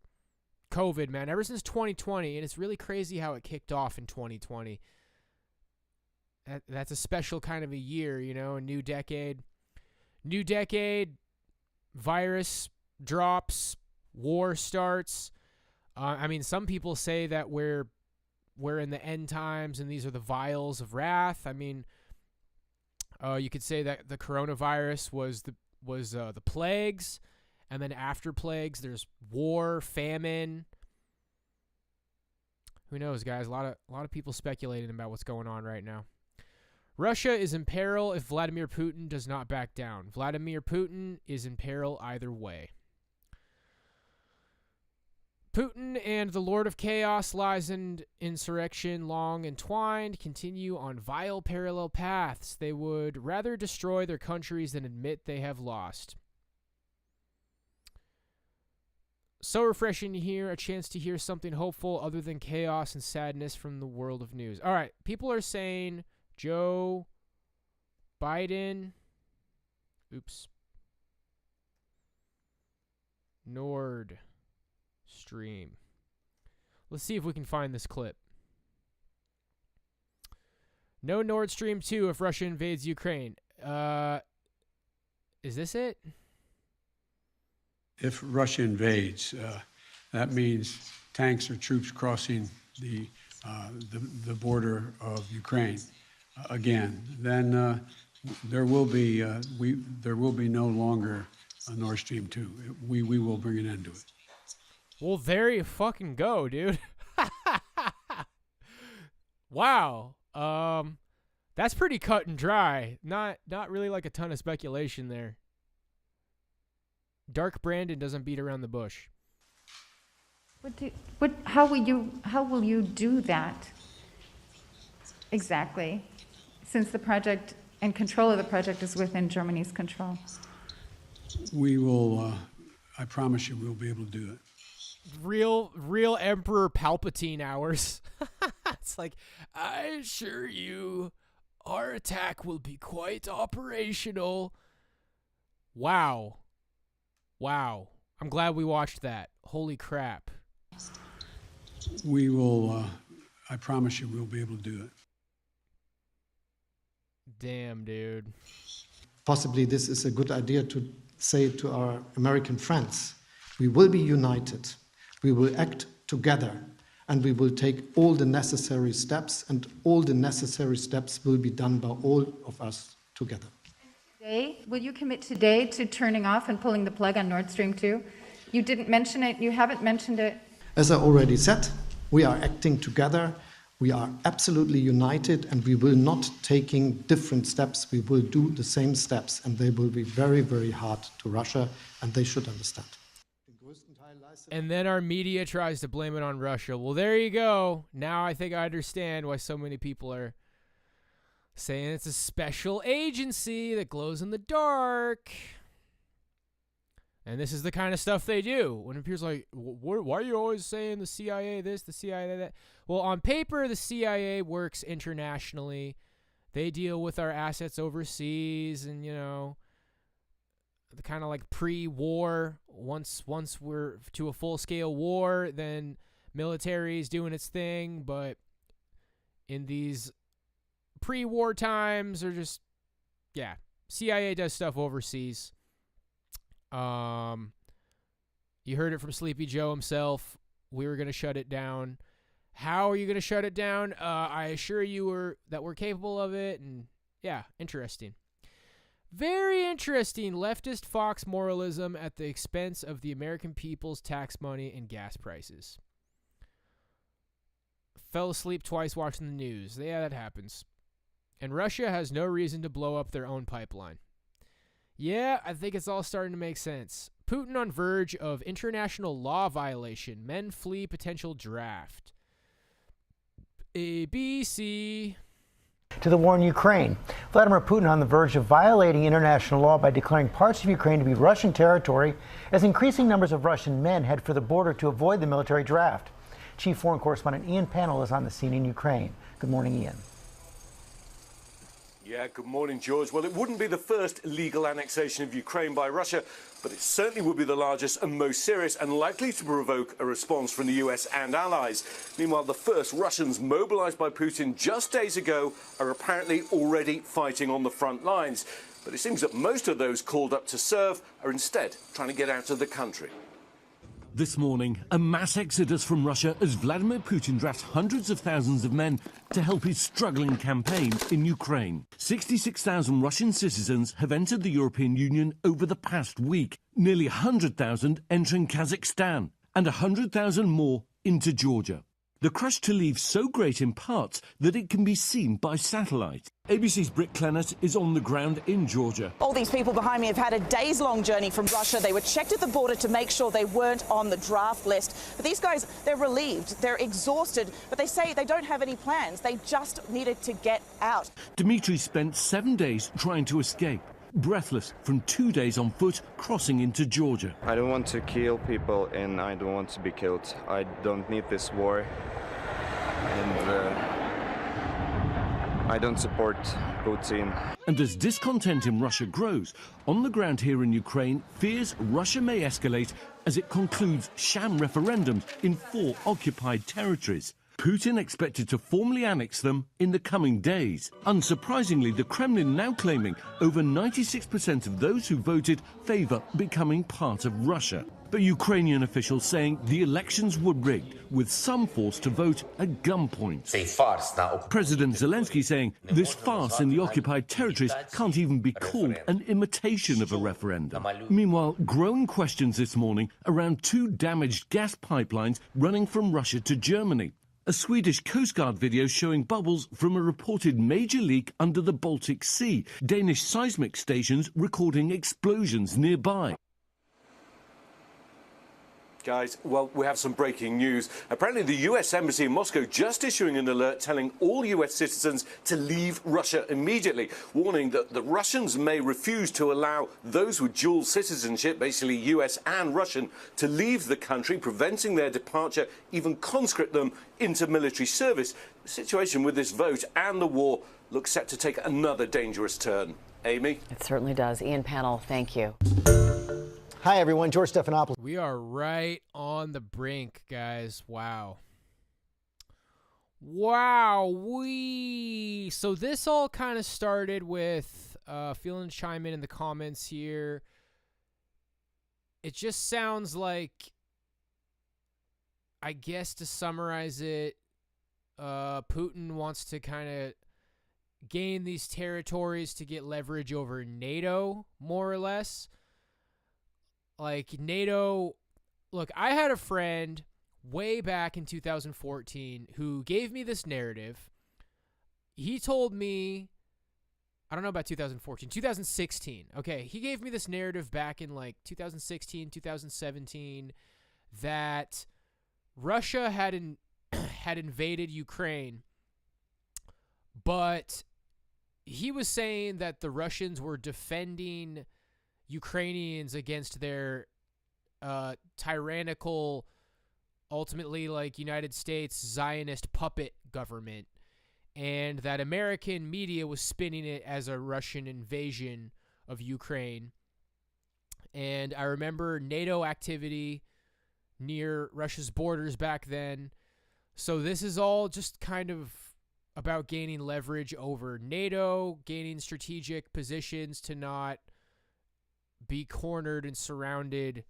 COVID, man, ever since 2020, and it's really crazy how it kicked off in 2020. That's a special kind of a year, you know, a new decade. New decade, virus drops, war starts. I mean, some people say that we're in the end times and these are the vials of wrath. I mean, you could say that the coronavirus was the plagues, and then after plagues, there's war, famine. Who knows, guys? A lot of people speculating about what's going on right now. Russia is in peril if Vladimir Putin does not back down. Vladimir Putin is in peril either way. Putin and the Lord of Chaos, lies, and insurrection, long entwined, continue on vile parallel paths. They would rather destroy their countries than admit they have lost. So refreshing to hear, a chance to hear something hopeful other than chaos and sadness from the world of news. All right, people are saying Joe Biden, Nordstream. Let's see if we can find this clip. No Nord Stream 2 if Russia invades Ukraine. Is this it? If Russia invades, that means tanks or troops crossing the border of Ukraine again. Then there will be no longer a Nord Stream 2. We will bring an end to it. Well, there you fucking go, dude. Wow. That's pretty cut and dry. Not really like a ton of speculation there. Dark Brandon doesn't beat around the bush. How will you do that exactly? Since the project and control of the project is within Germany's control. We will. I promise you, we'll be able to do it. Real Emperor Palpatine hours. It's like, I assure you, our attack will be quite operational. Wow. I'm glad we watched that. Holy crap. We will, I promise you, we'll be able to do it. Damn, dude. Possibly this is a good idea to say to our American friends. We will be united. We will act together, and we will take all the necessary steps, and all the necessary steps will be done by all of us together. Today, will you commit today to turning off and pulling the plug on Nord Stream 2? You didn't mention it. You haven't mentioned it. As I already said, we are acting together. We are absolutely united, and we will not taking different steps. We will do the same steps, and they will be very, very hard to Russia, and they should understand. And then our media tries to blame it on Russia. Well, there you go. Now I think I understand why so many people are saying it's a special agency that glows in the dark. And this is the kind of stuff they do. When it appears like, why are you always saying the CIA this, the CIA that? Well, on paper, the CIA works internationally. They deal with our assets overseas, and, you know, kind of like pre-war. Once we're to a full-scale war, then military is doing its thing. But in these pre-war times, or just, yeah, CIA does stuff overseas. You heard it from Sleepy Joe himself. We were going to shut it down. How are you going to shut it down? I assure you that we're capable of it. And yeah, interesting. Very interesting. Leftist Fox moralism at the expense of the American people's tax money and gas prices. Fell asleep twice watching the news. Yeah, that happens. And Russia has no reason to blow up their own pipeline. Yeah, I think it's all starting to make sense. Putin on verge of international law violation. Men flee potential draft. ABC. To the war in Ukraine. Vladimir Putin on the verge of violating international law by declaring parts of Ukraine to be Russian territory as increasing numbers of Russian men head for the border to avoid the military draft. Chief Foreign Correspondent Ian Pannell is on the scene in Ukraine. Good morning, Ian. Yeah, good morning, George. Well, it wouldn't be the first illegal annexation of Ukraine by Russia, but it certainly would be the largest and most serious and likely to provoke a response from the US and allies. Meanwhile, the first Russians mobilized by Putin just days ago are apparently already fighting on the front lines. But it seems that most of those called up to serve are instead trying to get out of the country. This morning, a mass exodus from Russia as Vladimir Putin drafts hundreds of thousands of men to help his struggling campaign in Ukraine. 66,000 Russian citizens have entered the European Union over the past week, nearly 100,000 entering Kazakhstan, and 100,000 more into Georgia. The crush to leave so great in parts that it can be seen by satellite. ABC's Britt Clennett is on the ground in Georgia. All these people behind me have had a days-long journey from Russia. They were checked at the border to make sure they weren't on the draft list. But these guys, they're relieved, they're exhausted, but they say they don't have any plans. They just needed to get out. Dmitry spent 7 days trying to escape, breathless from 2 days on foot crossing into Georgia. I don't want to kill people and I don't want to be killed. I don't need this war. And I don't support Putin. And as discontent in Russia grows, on the ground here in Ukraine, fears Russia may escalate as it concludes sham referendums in 4 occupied territories. Putin expected to formally annex them in the coming days. Unsurprisingly, the Kremlin now claiming over 96% of those who voted favour becoming part of Russia. But Ukrainian officials saying the elections were rigged, with some forced to vote at gunpoint. President Zelensky saying this farce in the occupied territories can't even be called an imitation of a referendum. Meanwhile, growing questions this morning around 2 damaged gas pipelines running from Russia to Germany. A Swedish Coast Guard video showing bubbles from a reported major leak under the Baltic Sea. Danish seismic stations recording explosions nearby. Guys, well, we have some breaking news. Apparently, the US Embassy in Moscow just issuing an alert telling all US citizens to leave Russia immediately, warning that the Russians may refuse to allow those with dual citizenship, basically US and Russian, to leave the country, preventing their departure, even conscript them into military service. The situation with this vote and the war looks set to take another dangerous turn. Amy? It certainly does. Ian Pannell, thank you. Hi, everyone. George Stephanopoulos. We are right on the brink, guys. Wow. So this all kind of started with, feeling to chime in the comments here. It just sounds like, I guess to summarize it, Putin wants to kind of gain these territories to get leverage over NATO, more or less. Like NATO, look, I had a friend way back in 2014 who gave me this narrative. He told me, I don't know about 2014, 2016. Okay, he gave me this narrative back in like 2016, 2017 that Russia had invaded Ukraine, but he was saying that the Russians were defending Ukrainians against their tyrannical, ultimately like United States Zionist puppet government, and that American media was spinning it as a Russian invasion of Ukraine. And I remember NATO activity near Russia's borders back then. So this is all just kind of about gaining leverage over NATO, gaining strategic positions to not be cornered and surrounded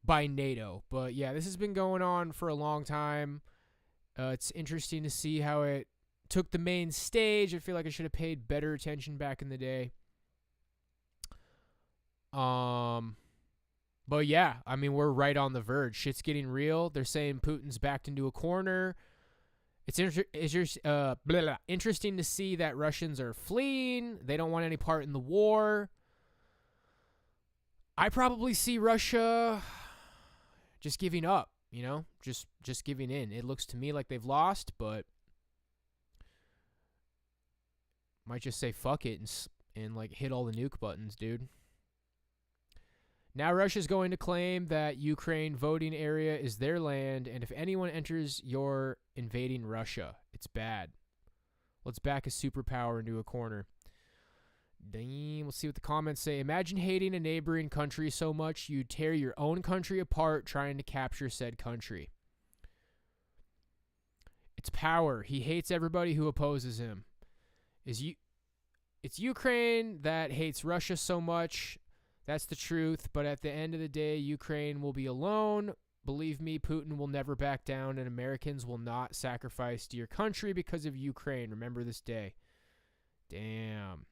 by NATO. But yeah, this has been going on for a long time. It's interesting to see how it took the main stage. I feel like I should have paid better attention back in the day. But yeah, I mean, we're right on the verge. Shit's getting real. They're saying Putin's backed into a corner. It's interesting to see that Russians are fleeing. They don't want any part in the war. I probably see Russia just giving up, you know, just giving in. It looks to me like they've lost, but might just say fuck it and like hit all the nuke buttons, dude. Now Russia's going to claim that Ukraine voting area is their land, and if anyone enters, you're invading Russia. It's bad. Let's back a superpower into a corner. Damn, we'll see what the comments say. Imagine hating a neighboring country so much you tear your own country apart trying to capture said country. It's power. He hates everybody who opposes him. It's Ukraine that hates Russia so much. That's the truth, but at the end of the day, Ukraine will be alone. Believe me, Putin will never back down, and Americans will not sacrifice to your country because of Ukraine. Remember this day. Damn.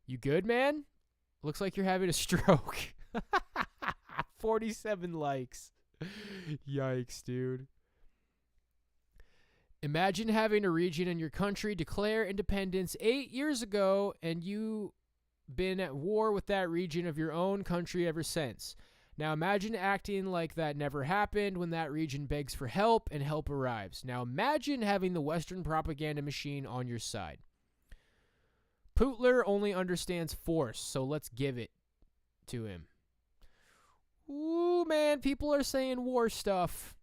You good, man? Looks like you're having a stroke. 47 likes. Yikes, dude. Imagine having a region in your country declare independence 8 years ago, and you been at war with that region of your own country ever since. Now imagine acting like that never happened when that region begs for help and help arrives. Now imagine having the Western propaganda machine on your side. Putler only understands force, so let's give it to him. Ooh, man, people are saying war stuff.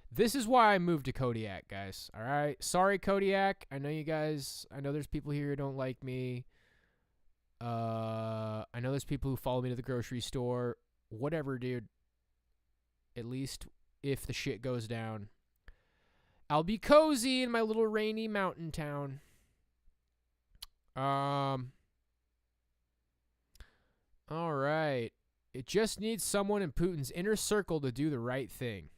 This is why I moved to Kodiak, guys. All right? Sorry, Kodiak. I know you guys, I know there's people here who don't like me. I know there's people who follow me to the grocery store. Whatever, dude. At least if the shit goes down, I'll be cozy in my little rainy mountain town. All right. It just needs someone in Putin's inner circle to do the right thing.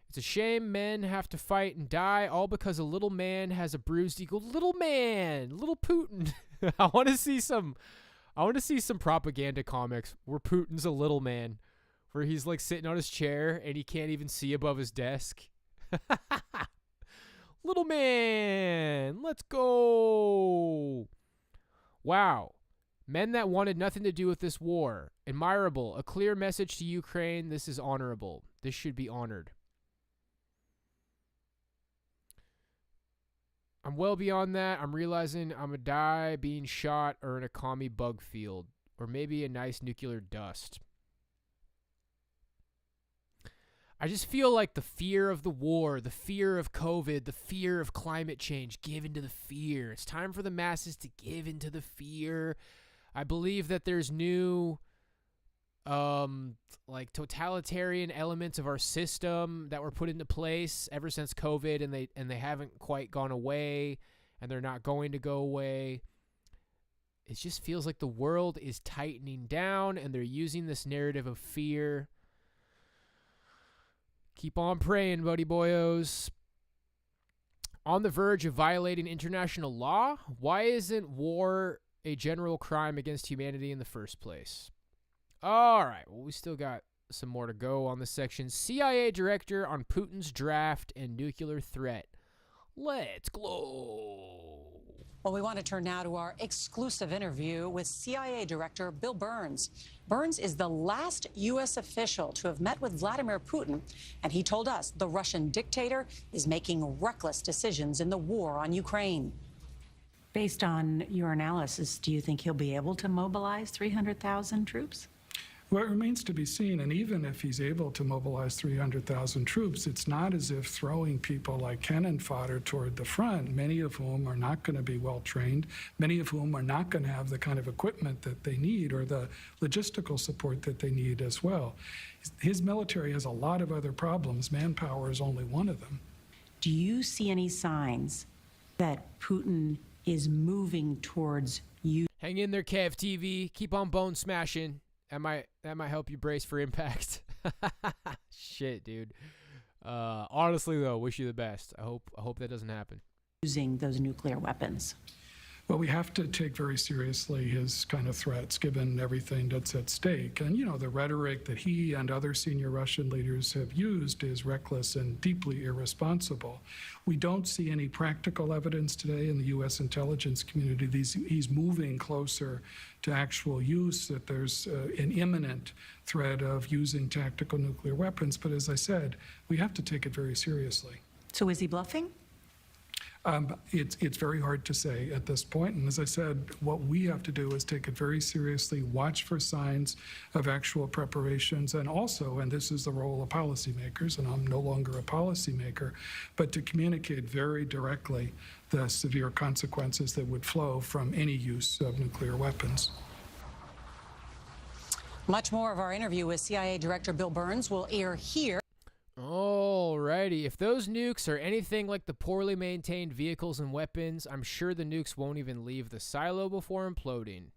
It's a shame men have to fight and die all because a little man has a bruised ego. Little man, little Putin. I want to see some propaganda comics where Putin's a little man, where he's like sitting on his chair and he can't even see above his desk. Little man, let's go. Wow. Men that wanted nothing to do with this war. Admirable. A clear message to Ukraine. This is honorable. This should be honored. I'm well beyond that. I'm realizing I'm gonna die being shot or in a commie bug field. Or maybe a nice nuclear dust. I just feel like the fear of the war, the fear of COVID, the fear of climate change, give into the fear. It's time for the masses to give into the fear. I believe that there's new like totalitarian elements of our system that were put into place ever since COVID, and they haven't quite gone away, and they're not going to go away. It just feels like the world is tightening down, and they're using this narrative of fear. Keep on praying, buddy boyos. On the verge of violating international law? Why isn't war a general crime against humanity in the first place? All right, well, we still got some more to go on this section. CIA director on Putin's draft and nuclear threat. Let's glow. Well, we want to turn now to our exclusive interview with CIA Director Bill Burns. Burns is the last U.S. official to have met with Vladimir Putin, and he told us the Russian dictator is making reckless decisions in the war on Ukraine. Based on your analysis, do you think he'll be able to mobilize 300,000 troops? Well, it remains to be seen, and even if he's able to mobilize 300,000 troops, it's not as if throwing people like cannon fodder toward the front, many of whom are not going to be well trained, many of whom are not going to have the kind of equipment that they need or the logistical support that they need as well. His military has a lot of other problems. Manpower is only one of them. Do you see any signs that Putin is moving towards you? Hang in there, Kev TV. Keep on bone smashing. That might help you brace for impact. Shit, dude. Honestly, though, wish you the best. I hope that doesn't happen. Using those nuclear weapons. Well, we have to take very seriously his kind of threats, given everything that's at stake. And, you know, the rhetoric that he and other senior Russian leaders have used is reckless and deeply irresponsible. We don't see any practical evidence today in the U.S. intelligence community. He's moving closer to actual use, that there's an imminent threat of using tactical nuclear weapons. But as I said, we have to take it very seriously. So is he bluffing? It's very hard to say at this point. And as I said, what we have to do is take it very seriously, watch for signs of actual preparations, and also, and this is the role of policymakers, and I'm no longer a policymaker, but to communicate very directly the severe consequences that would flow from any use of nuclear weapons. Much more of our interview with CIA Director Bill Burns will air here. Alrighty, if those nukes are anything like the poorly maintained vehicles and weapons, I'm sure the nukes won't even leave the silo before imploding.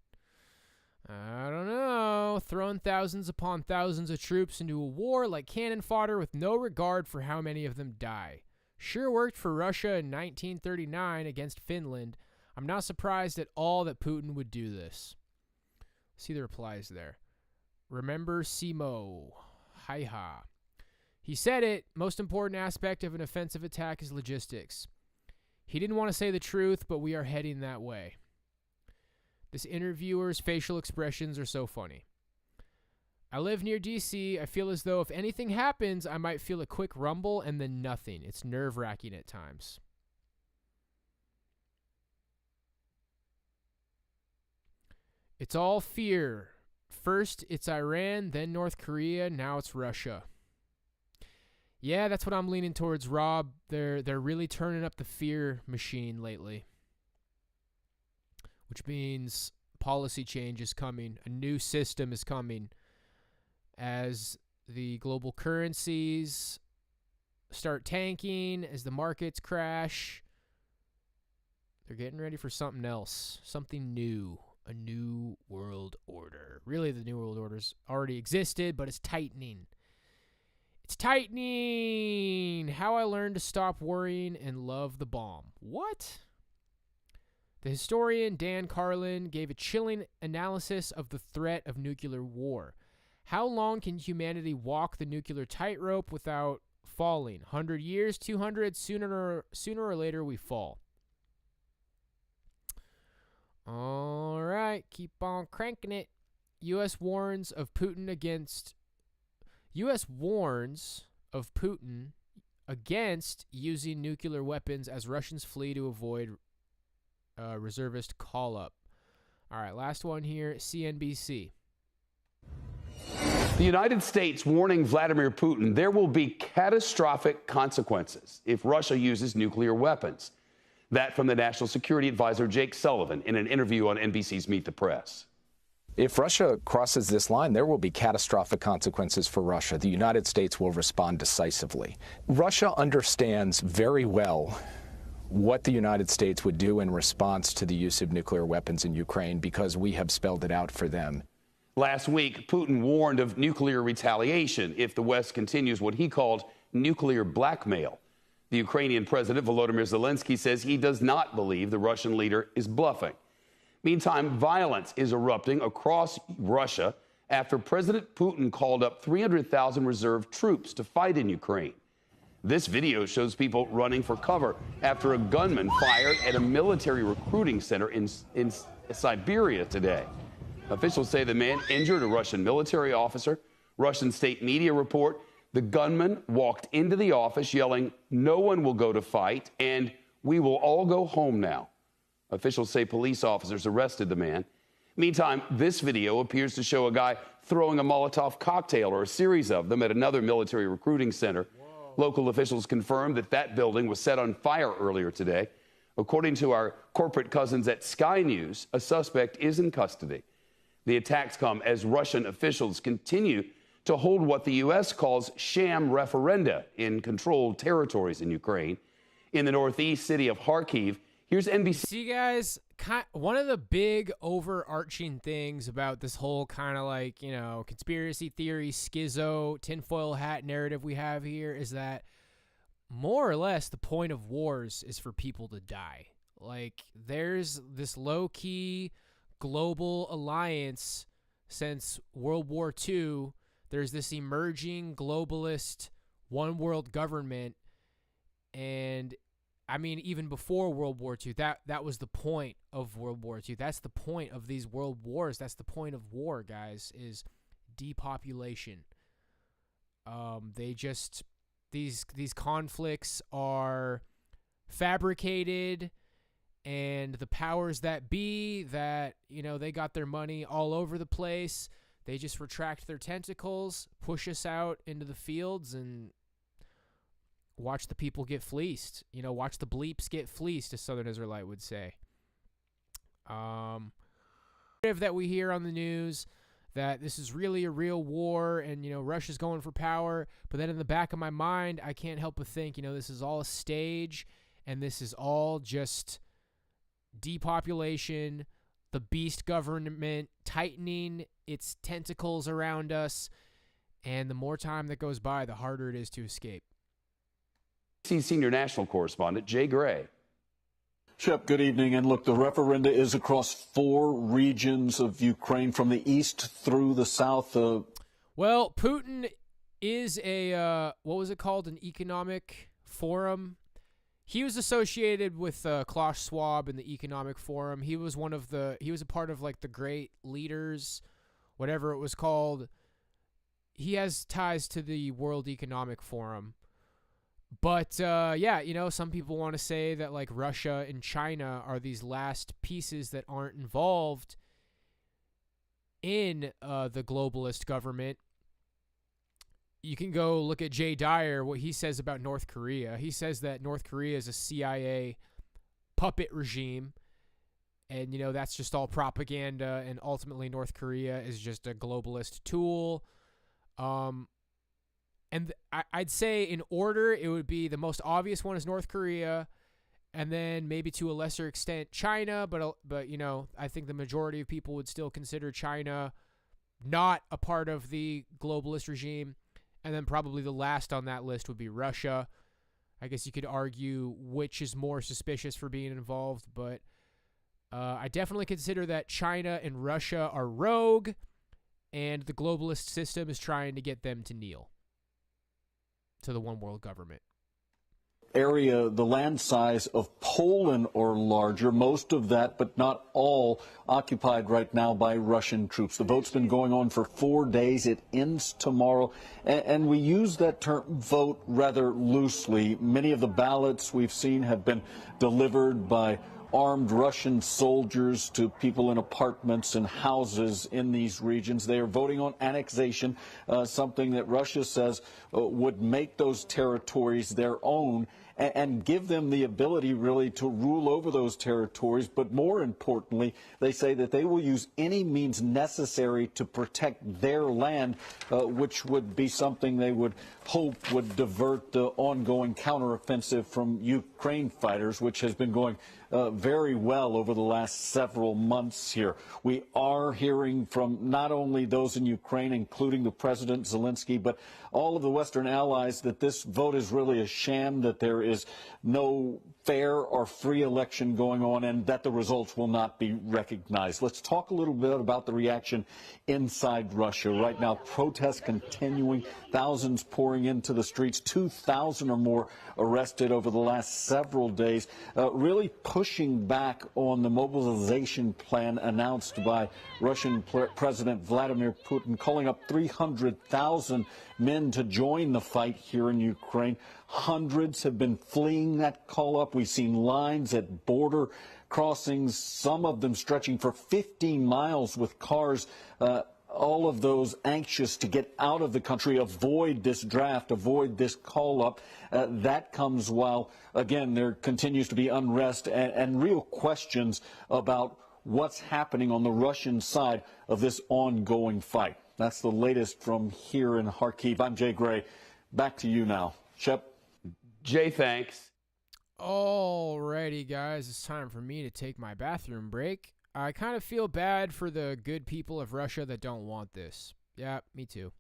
I don't know. Throwing thousands upon thousands of troops into a war like cannon fodder with no regard for how many of them die. Sure worked for Russia in 1939 against Finland. I'm not surprised at all that Putin would do this. See the replies there. Remember Simo. Hi-ha. He said it, most important aspect of an offensive attack is logistics. He didn't want to say the truth, but we are heading that way. This interviewer's facial expressions are so funny. I live near DC. I feel as though if anything happens, I might feel a quick rumble and then nothing. It's nerve-wracking at times. It's all fear. First, it's Iran, then North Korea, now it's Russia. Yeah, that's what I'm leaning towards, Rob. They're really turning up the fear machine lately. Which means policy change is coming. A new system is coming. As the global currencies start tanking, as the markets crash, they're getting ready for something else. Something new. A new world order. Really, the new world order's already existed, but it's tightening. It's tightening! How I learned to stop worrying and love the bomb. What? The historian Dan Carlin gave a chilling analysis of the threat of nuclear war. How long can humanity walk the nuclear tightrope without falling? 100 years? 200? Sooner or later we fall. All right, keep on cranking it. U.S. warns of Putin against using nuclear weapons as Russians flee to avoid reservist call-up. All right, last one here, CNBC. The United States warning Vladimir Putin there will be catastrophic consequences if Russia uses nuclear weapons. That from the National Security Advisor Jake Sullivan in an interview on NBC's Meet the Press. If Russia crosses this line, there will be catastrophic consequences for Russia. The United States will respond decisively. Russia understands very well what the United States would do in response to the use of nuclear weapons in Ukraine because we have spelled it out for them. Last week, Putin warned of nuclear retaliation if the West continues what he called nuclear blackmail. The Ukrainian President Volodymyr Zelensky says he does not believe the Russian leader is bluffing. Meantime, violence is erupting across Russia after President Putin called up 300,000 reserve troops to fight in Ukraine. This video shows people running for cover after a gunman fired at a military recruiting center in Siberia today. Officials say the man injured a Russian military officer. Russian state media report the gunman walked into the office yelling, "No one will go to fight," and "We will all go home now." Officials say police officers arrested the man. Meantime, this video appears to show a guy throwing a Molotov cocktail, or a series of them, at another military recruiting center. Local officials confirmed that that building was set on fire earlier today. According to our corporate cousins at Sky News, a suspect is in custody. The attacks come as Russian officials continue to hold what the U.S. calls sham referenda in controlled territories in Ukraine. In the northeast city of Kharkiv, here's NBC. See, guys, one of the big overarching things about this whole kind of like, you know, conspiracy theory, schizo, tinfoil hat narrative we have here is that more or less the point of wars is for people to die. Like, there's this low-key global alliance since World War II. There's this emerging globalist one-world government, and I mean, even before World War II, that was the point of World War II. That's the point of these world wars. That's the point of war, guys, is depopulation. These conflicts are fabricated, and the powers that be that, you know, they got their money all over the place. They just retract their tentacles, push us out into the fields, and watch the people get fleeced. You know, watch the bleeps get fleeced, as Southern Israelite would say. That we hear on the news that this is really a real war and, you know, Russia's going for power. But then in the back of my mind, I can't help but think, you know, this is all a stage and this is all just depopulation, the beast government tightening its tentacles around us. And the more time that goes by, the harder it is to escape. Senior national correspondent Jay Gray. Shep, good evening. And look, the referenda is across 4 regions of Ukraine, from the east through the south. Well, Putin is a, what was it called? An economic forum. He was associated with Klaus Schwab in the economic forum. He was he was a part of like the great leaders, whatever it was called. He has ties to the World Economic Forum. But, yeah, you know, some people want to say that, like, Russia and China are these last pieces that aren't involved in the globalist government. You can go look at Jay Dyer, what he says about North Korea. He says that North Korea is a CIA puppet regime, and, you know, that's just all propaganda, and ultimately North Korea is just a globalist tool. And I'd say in order, it would be the most obvious one is North Korea, and then maybe to a lesser extent China. But you know, I think the majority of people would still consider China not a part of the globalist regime. And then probably the last on that list would be Russia. I guess you could argue which is more suspicious for being involved, but I definitely consider that China and Russia are rogue, and the globalist system is trying to get them to kneel to the one world government. Area, the land size of Poland or larger, most of that, but not all, occupied right now by Russian troops. The vote's been going on for 4 days. It ends tomorrow. And we use that term vote rather loosely. Many of the ballots we've seen have been delivered by armed Russian soldiers to people in apartments and houses in these regions. They are voting on annexation, something that Russia says would make those territories their own and give them the ability really to rule over those territories. But more importantly, they say that they will use any means necessary to protect their land, which would be something they would hope would divert the ongoing counteroffensive from Ukraine fighters, which has been going very well over the last several months here. We are hearing from not only those in Ukraine, including the President Zelensky, but all of the Western allies, that this vote is really a sham, that there is no fair or free election going on, and that the results will not be recognized. Let's talk a little bit about the reaction inside Russia. Right now, protests continuing, thousands pouring into the streets, 2,000 or more arrested over the last several days, really pushing back on the mobilization plan announced by Russian President Vladimir Putin, calling up 300,000 men to join the fight here in Ukraine. Hundreds have been fleeing that call up. We've seen lines at border crossings, some of them stretching for 15 miles with cars, all of those anxious to get out of the country, avoid this draft, avoid this call-up. That comes while, again, there continues to be unrest and real questions about what's happening on the Russian side of this ongoing fight. That's the latest from here in Kharkiv. I'm Jay Gray. Back to you now. Shep. Jay, thanks. Alrighty, guys. It's time for me to take my bathroom break. I kind of feel bad for the good people of Russia that don't want this. Yeah, me too.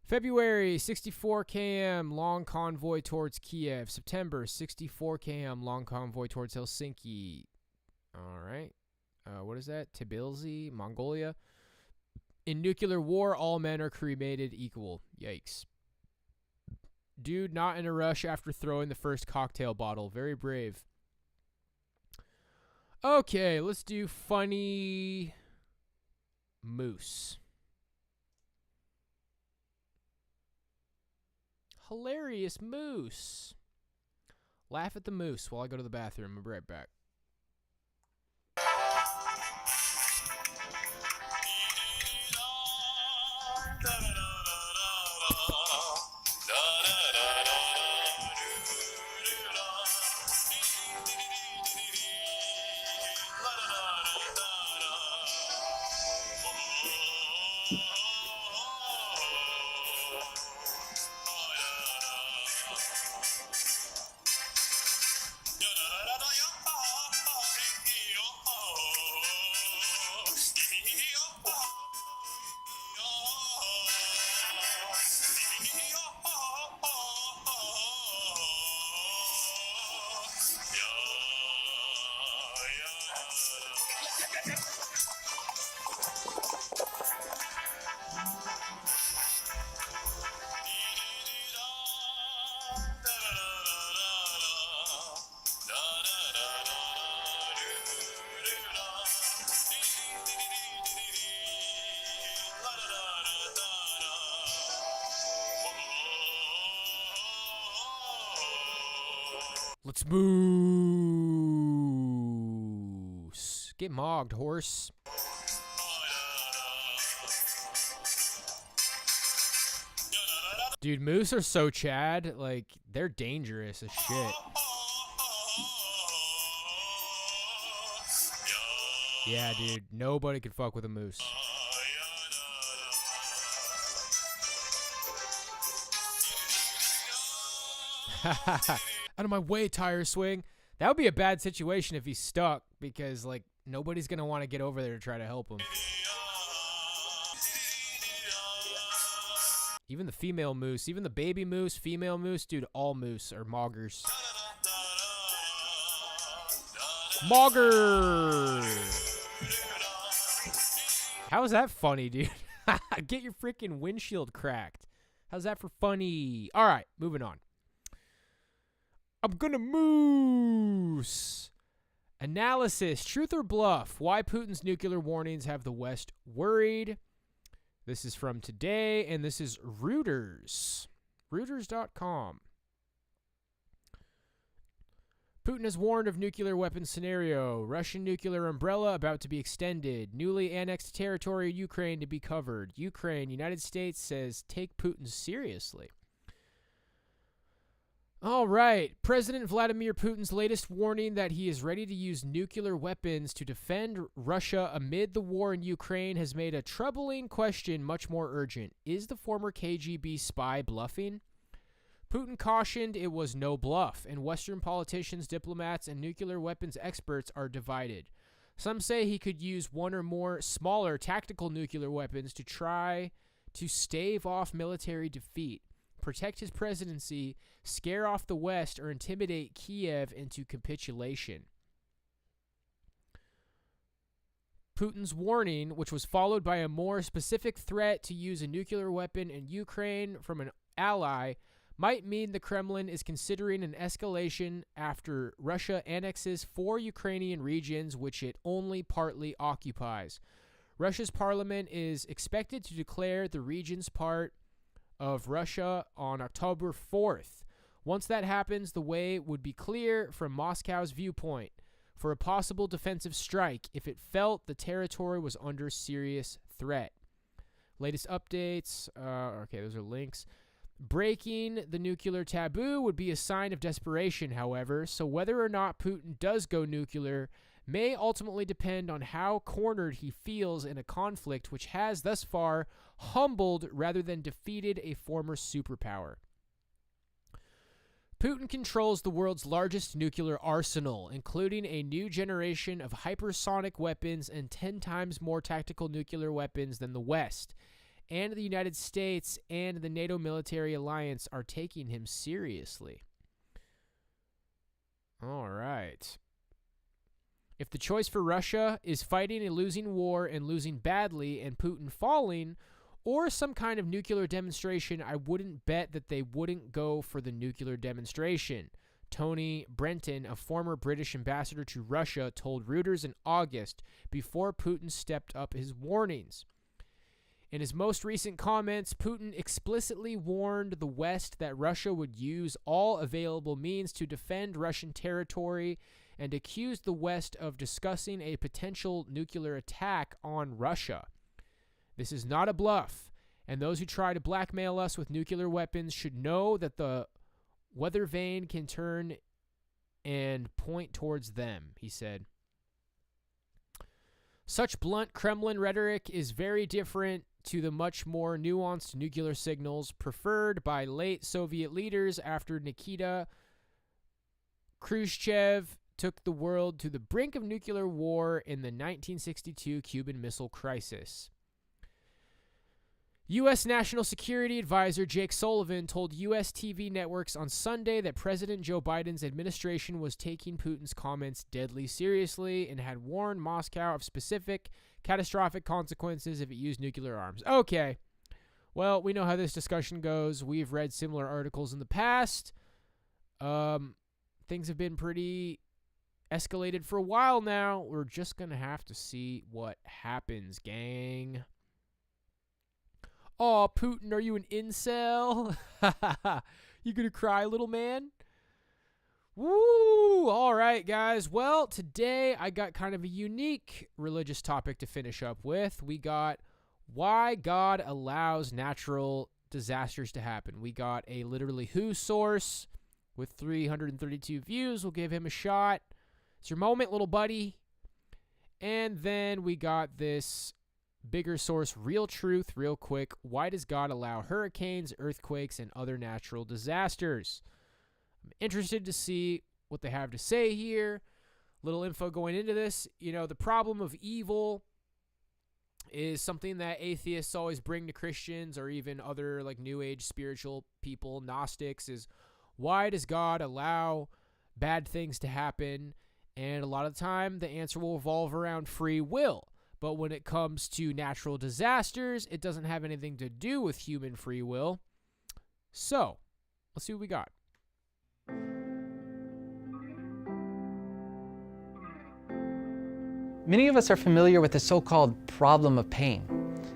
February, 64 km long convoy towards Kiev. September, 64 km long convoy towards Helsinki. All right. What is that? Tbilisi, Mongolia. In nuclear war, all men are cremated equal. Yikes. Dude not in a rush after throwing the first cocktail bottle. Very brave. Okay, let's do funny moose. Hilarious moose. Laugh at the moose while I go to the bathroom. I'll be right back. Let's moose. Get mogged, horse. Dude, moose are so Chad. Like, they're dangerous as shit. Yeah, dude. Nobody could fuck with a moose. Out of my way, tire swing. That would be a bad situation if he's stuck because, like, nobody's going to want to get over there to try to help him. Even the female moose, even the baby moose, female moose, dude, all moose are moggers. Mogger! How is that funny, dude? Get your freaking windshield cracked. How's that for funny? All right, moving on. I'm gonna moose. Analysis, truth or bluff? Why Putin's nuclear warnings have the West worried. This is from today, and this is Reuters. Reuters.com. Putin has warned of nuclear weapons scenario. Russian nuclear umbrella about to be extended. Newly annexed territory of Ukraine to be covered. Ukraine, United States says take Putin seriously. All right. President Vladimir Putin's latest warning that he is ready to use nuclear weapons to defend Russia amid the war in Ukraine has made a troubling question much more urgent. Is the former KGB spy bluffing? Putin cautioned it was no bluff, and Western politicians, diplomats, and nuclear weapons experts are divided. Some say he could use one or more smaller tactical nuclear weapons to try to stave off military defeat, protect his presidency, scare off the West, or intimidate Kiev into capitulation. Putin's warning, which was followed by a more specific threat to use a nuclear weapon in Ukraine from an ally, might mean the Kremlin is considering an escalation after Russia annexes 4 Ukrainian regions which it only partly occupies. Russia's parliament is expected to declare the regions part of Russia on October 4th. Once that happens, the way would be clear from Moscow's viewpoint. for a possible defensive strike if it felt the territory was under serious threat. Latest updates, okay, those are links. Breaking the nuclear taboo would be a sign of desperation, however, so whether or not Putin does go nuclear may ultimately depend on how cornered he feels in a conflict which has thus far humbled rather than defeated a former superpower. Putin controls the world's largest nuclear arsenal, including a new generation of hypersonic weapons and 10 times more tactical nuclear weapons than the West. And the United States and the NATO military alliance are taking him seriously. All right. If the choice for Russia is fighting a losing war and losing badly and Putin falling, or some kind of nuclear demonstration, I wouldn't bet that they wouldn't go for the nuclear demonstration. Tony Brenton, a former British ambassador to Russia, told Reuters in August before Putin stepped up his warnings. In his most recent comments, Putin explicitly warned the West that Russia would use all available means to defend Russian territory and accused the West of discussing a potential nuclear attack on Russia. This is not a bluff, and those who try to blackmail us with nuclear weapons should know that the weather vane can turn and point towards them, he said. Such blunt Kremlin rhetoric is very different to the much more nuanced nuclear signals preferred by late Soviet leaders after Nikita Khrushchev took the world to the brink of nuclear war in the 1962 Cuban Missile Crisis. U.S. National Security Advisor Jake Sullivan told U.S. TV networks on Sunday that President Joe Biden's administration was taking Putin's comments deadly seriously and had warned Moscow of specific catastrophic consequences if it used nuclear arms. Okay, well, we know how this discussion goes. We've read similar articles in the past. Things have been pretty escalated for a while now. We're just going to have to see what happens, gang. Aw, Putin, are you an incel? You gonna cry, little man? Woo! All right, guys. Well, today I got kind of a unique religious topic to finish up with. We got why God allows natural disasters to happen. We got a literally who source with 332 views. We'll give him a shot. It's your moment, little buddy. And then we got this bigger source, real truth, real quick. Why does God allow hurricanes, earthquakes, and other natural disasters? I'm interested to see what they have to say here. Little info going into this. You know, the problem of evil is something that atheists always bring to Christians or even other like New Age spiritual people, Gnostics, is why does God allow bad things to happen? And a lot of the time, the answer will revolve around free will. But when it comes to natural disasters, it doesn't have anything to do with human free will. So, let's see what we got. Many of us are familiar with the so-called problem of pain.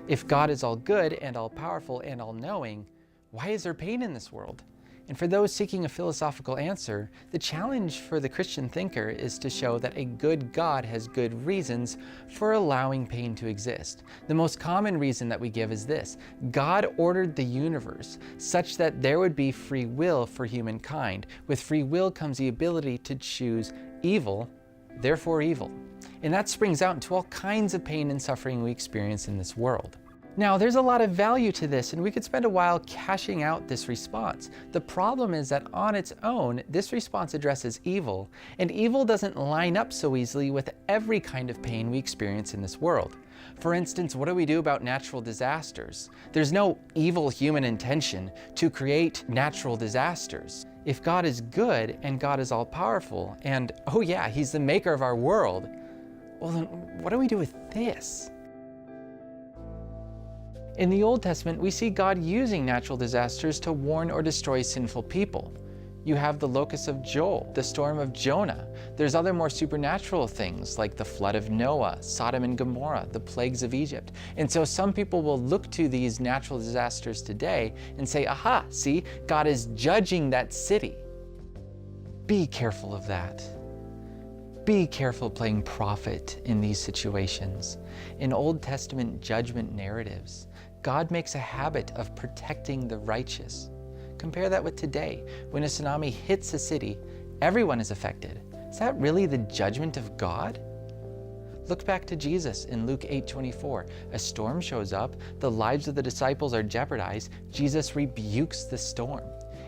If God is all good and all powerful and all knowing, why is there pain in this world? And for those seeking a philosophical answer, the challenge for the Christian thinker is to show that a good God has good reasons for allowing pain to exist. The most common reason that we give is this: God ordered the universe such that there would be free will for humankind. With free will comes the ability to choose evil, therefore evil. And that springs out into all kinds of pain and suffering we experience in this world. Now, there's a lot of value to this, and we could spend a while cashing out this response. The problem is that on its own, this response addresses evil, and evil doesn't line up so easily with every kind of pain we experience in this world. For instance, what do we do about natural disasters? There's no evil human intention to create natural disasters. If God is good and God is all-powerful, and oh yeah, He's the maker of our world, well then what do we do with this? In the Old Testament, we see God using natural disasters to warn or destroy sinful people. You have the locust of Joel, the storm of Jonah. There's other more supernatural things like the flood of Noah, Sodom and Gomorrah, the plagues of Egypt. And so some people will look to these natural disasters today and say, aha, see, God is judging that city. Be careful of that. Be careful playing prophet in these situations. In Old Testament judgment narratives, God makes a habit of protecting the righteous. Compare that with today. When a tsunami hits a city, everyone is affected. Is that really the judgment of God? Look back to Jesus in Luke 8:24. A storm shows up, the lives of the disciples are jeopardized. Jesus rebukes the storm.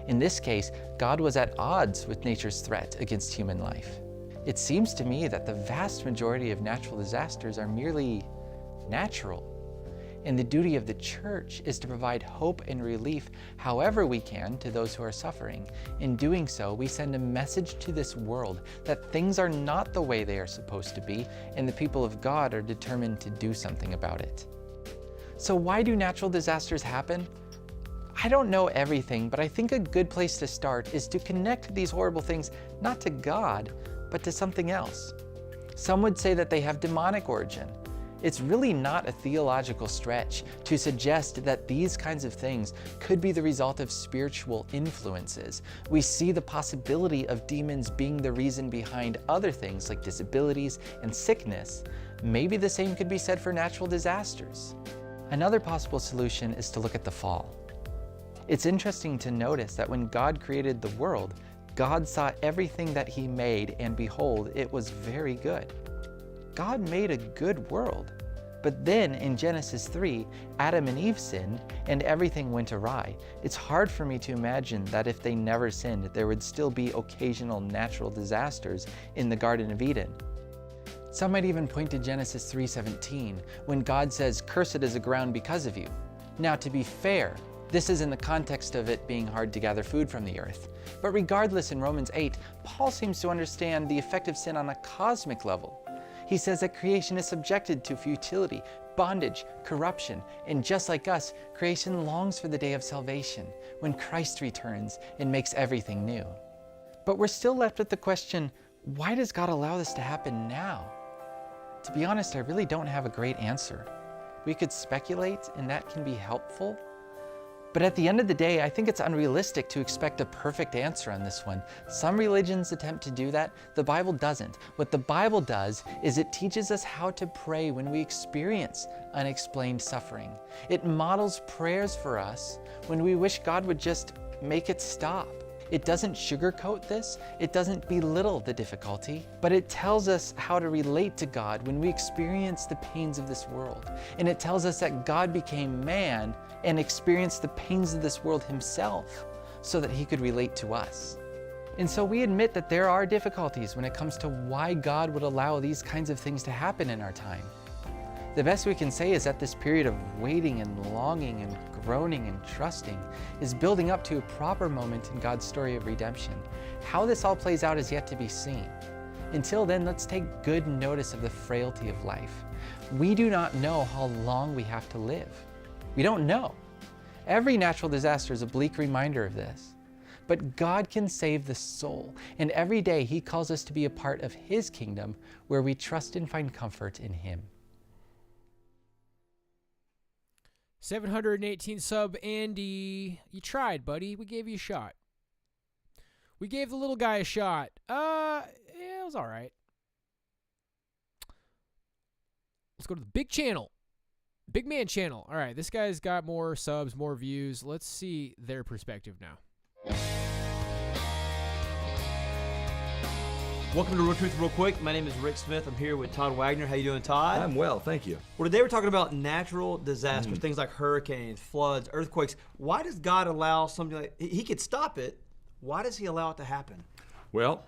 In this case, God was at odds with nature's threat against human life. It seems to me that the vast majority of natural disasters are merely natural. And the duty of the church is to provide hope and relief however we can to those who are suffering. In doing so, we send a message to this world that things are not the way they are supposed to be, and the people of God are determined to do something about it. So why do natural disasters happen? I don't know everything, but I think a good place to start is to connect these horrible things not to God, but to something else. Some would say that they have demonic origin. It's really not a theological stretch to suggest that these kinds of things could be the result of spiritual influences. We see the possibility of demons being the reason behind other things like disabilities and sickness. Maybe the same could be said for natural disasters. Another possible solution is to look at the fall. It's interesting to notice that when God created the world, God saw everything that He made, and behold, it was very good. God made a good world. But then in Genesis 3, Adam and Eve sinned and everything went awry. It's hard for me to imagine that if they never sinned, there would still be occasional natural disasters in the Garden of Eden. Some might even point to Genesis 3:17, when God says, "Cursed is the ground because of you." Now, to be fair, this is in the context of it being hard to gather food from the earth. But regardless, in Romans 8, Paul seems to understand the effect of sin on a cosmic level. He says that creation is subjected to futility, bondage, corruption, and just like us, creation longs for the day of salvation, when Christ returns and makes everything new. But we're still left with the question, why does God allow this to happen now? To be honest, I really don't have a great answer. We could speculate, and that can be helpful. But at the end of the day, I think it's unrealistic to expect a perfect answer on this one. Some religions attempt to do that. The Bible doesn't. What the Bible does is it teaches us how to pray when we experience unexplained suffering. It models prayers for us when we wish God would just make it stop. It doesn't sugarcoat this. It doesn't belittle the difficulty, but it tells us how to relate to God when we experience the pains of this world. And it tells us that God became man and experienced the pains of this world Himself so that He could relate to us. And so we admit that there are difficulties when it comes to why God would allow these kinds of things to happen in our time. The best we can say is that this period of waiting and longing and groaning and trusting is building up to a proper moment in God's story of redemption. How this all plays out is yet to be seen. Until then, let's take good notice of the frailty of life. We do not know how long we have to live. We don't know. Every natural disaster is a bleak reminder of this. But God can save the soul, and every day He calls us to be a part of His kingdom where we trust and find comfort in Him. 718 sub Andy. You tried, buddy. We gave you a shot. We gave the little guy a shot. Yeah, it was all right. Let's go to the big channel. Big man channel. All right, this guy's got more subs, more views. Let's see their perspective now. Welcome to Real Truth Real Quick. My name is Rick Smith. I'm here with Todd Wagner. How you doing, Todd? I'm well, thank you. Well, today we're talking about natural disasters, things like hurricanes, floods, earthquakes. Why does God allow something like, He could stop it. Why does He allow it to happen? Well,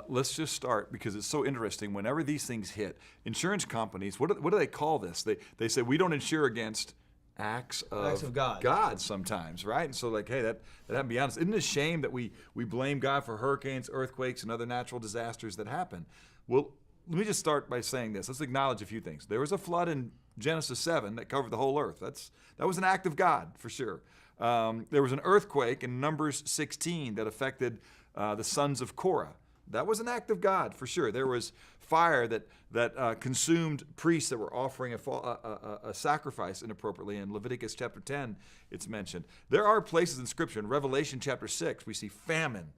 let's just start because it's so interesting. Whenever these things hit, insurance companies, what do they call this? They say we don't insure against acts of God sometimes, right? And so like, hey, that had to be honest. Isn't it a shame that we blame God for hurricanes, earthquakes, and other natural disasters that happen? Well, let me just start by saying this. Let's acknowledge a few things. There was a flood in Genesis 7 that covered the whole earth. That was an act of God, for sure. There was an earthquake in Numbers 16 that affected the sons of Korah. That was an act of God, for sure. There was fire that consumed priests that were offering a sacrifice inappropriately. In Leviticus chapter 10, it's mentioned. There are places in Scripture, in Revelation chapter 6, we see famine,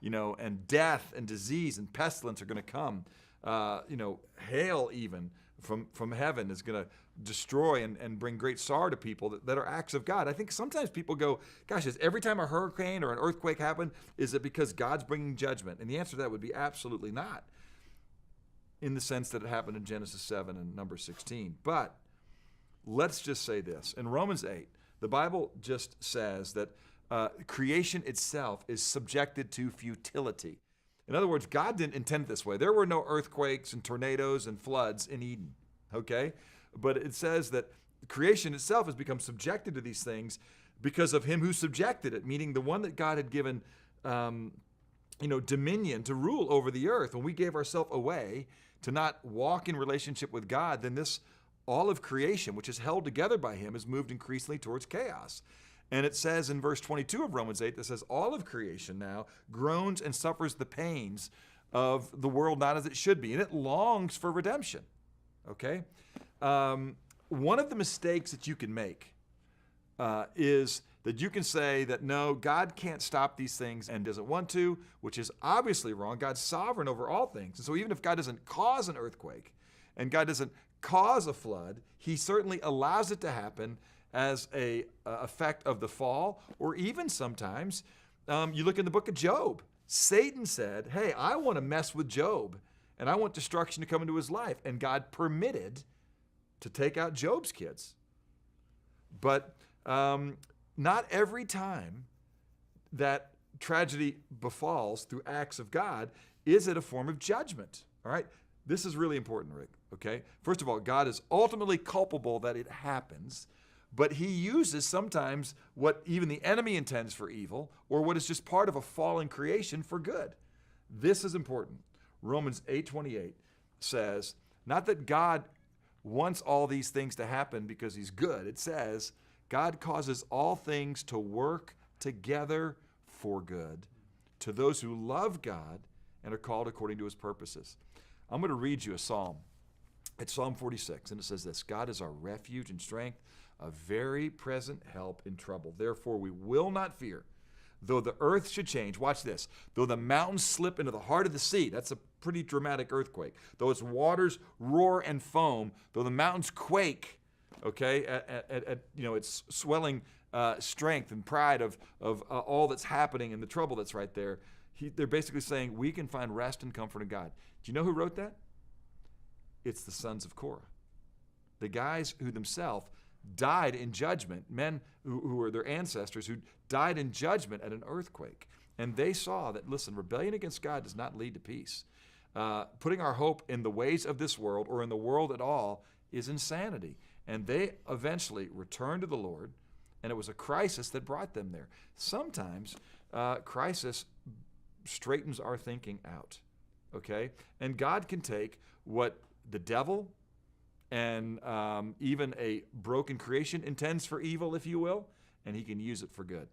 and death and disease and pestilence are going to come hail even from heaven is going to destroy and bring great sorrow to people that are acts of God. I think sometimes people go, gosh, is every time a hurricane or an earthquake happen, is it because God's bringing judgment? And the answer to that would be absolutely not, in the sense that it happened in Genesis 7 and Numbers 16. But let's just say this. In Romans 8, the Bible just says that creation itself is subjected to futility. In other words, God didn't intend it this way. There were no earthquakes and tornadoes and floods in Eden, okay? But it says that creation itself has become subjected to these things because of him who subjected it, meaning the one that God had given dominion to rule over the earth. When we gave ourselves away to not walk in relationship with God, then all of creation, which is held together by him, is moved increasingly towards chaos. And it says in verse 22 of Romans 8, that says, all of creation now groans and suffers the pains of the world not as it should be, and it longs for redemption, okay? One of the mistakes that you can make is that you can say that, no, God can't stop these things and doesn't want to, which is obviously wrong. God's sovereign over all things. And so even if God doesn't cause an earthquake and God doesn't cause a flood, he certainly allows it to happen as a effect of the fall, or even sometimes you look in the book of Job. Satan said, hey, I want to mess with Job, and I want destruction to come into his life. And God permitted to take out Job's kids. But not every time that tragedy befalls through acts of God is it a form of judgment. All right? This is really important, Rick, okay? First of all, God is ultimately culpable that it happens, but he uses sometimes what even the enemy intends for evil, or what is just part of a fallen creation for good. This is important. Romans 8:28 says, not that God wants all these things to happen because he's good. It says, God causes all things to work together for good to those who love God and are called according to his purposes. I'm going to read you a psalm. It's Psalm 46, and it says this: God is our refuge and strength, a very present help in trouble. Therefore, we will not fear, though the earth should change. Watch this. Though the mountains slip into the heart of the sea. That's a pretty dramatic earthquake. Though its waters roar and foam, though the mountains quake, okay, at its swelling strength and pride of all that's happening and the trouble that's right there. They're basically saying we can find rest and comfort in God. Do you know who wrote that? It's the sons of Korah. The guys who themselves died in judgment, men who were their ancestors, who died in judgment at an earthquake. And they saw that, listen, rebellion against God does not lead to peace. Putting our hope in the ways of this world or in the world at all is insanity. And they eventually returned to the Lord, and it was a crisis that brought them there. Sometimes crisis straightens our thinking out, okay? And God can take what the devil and even a broken creation intends for evil, if you will, and he can use it for good.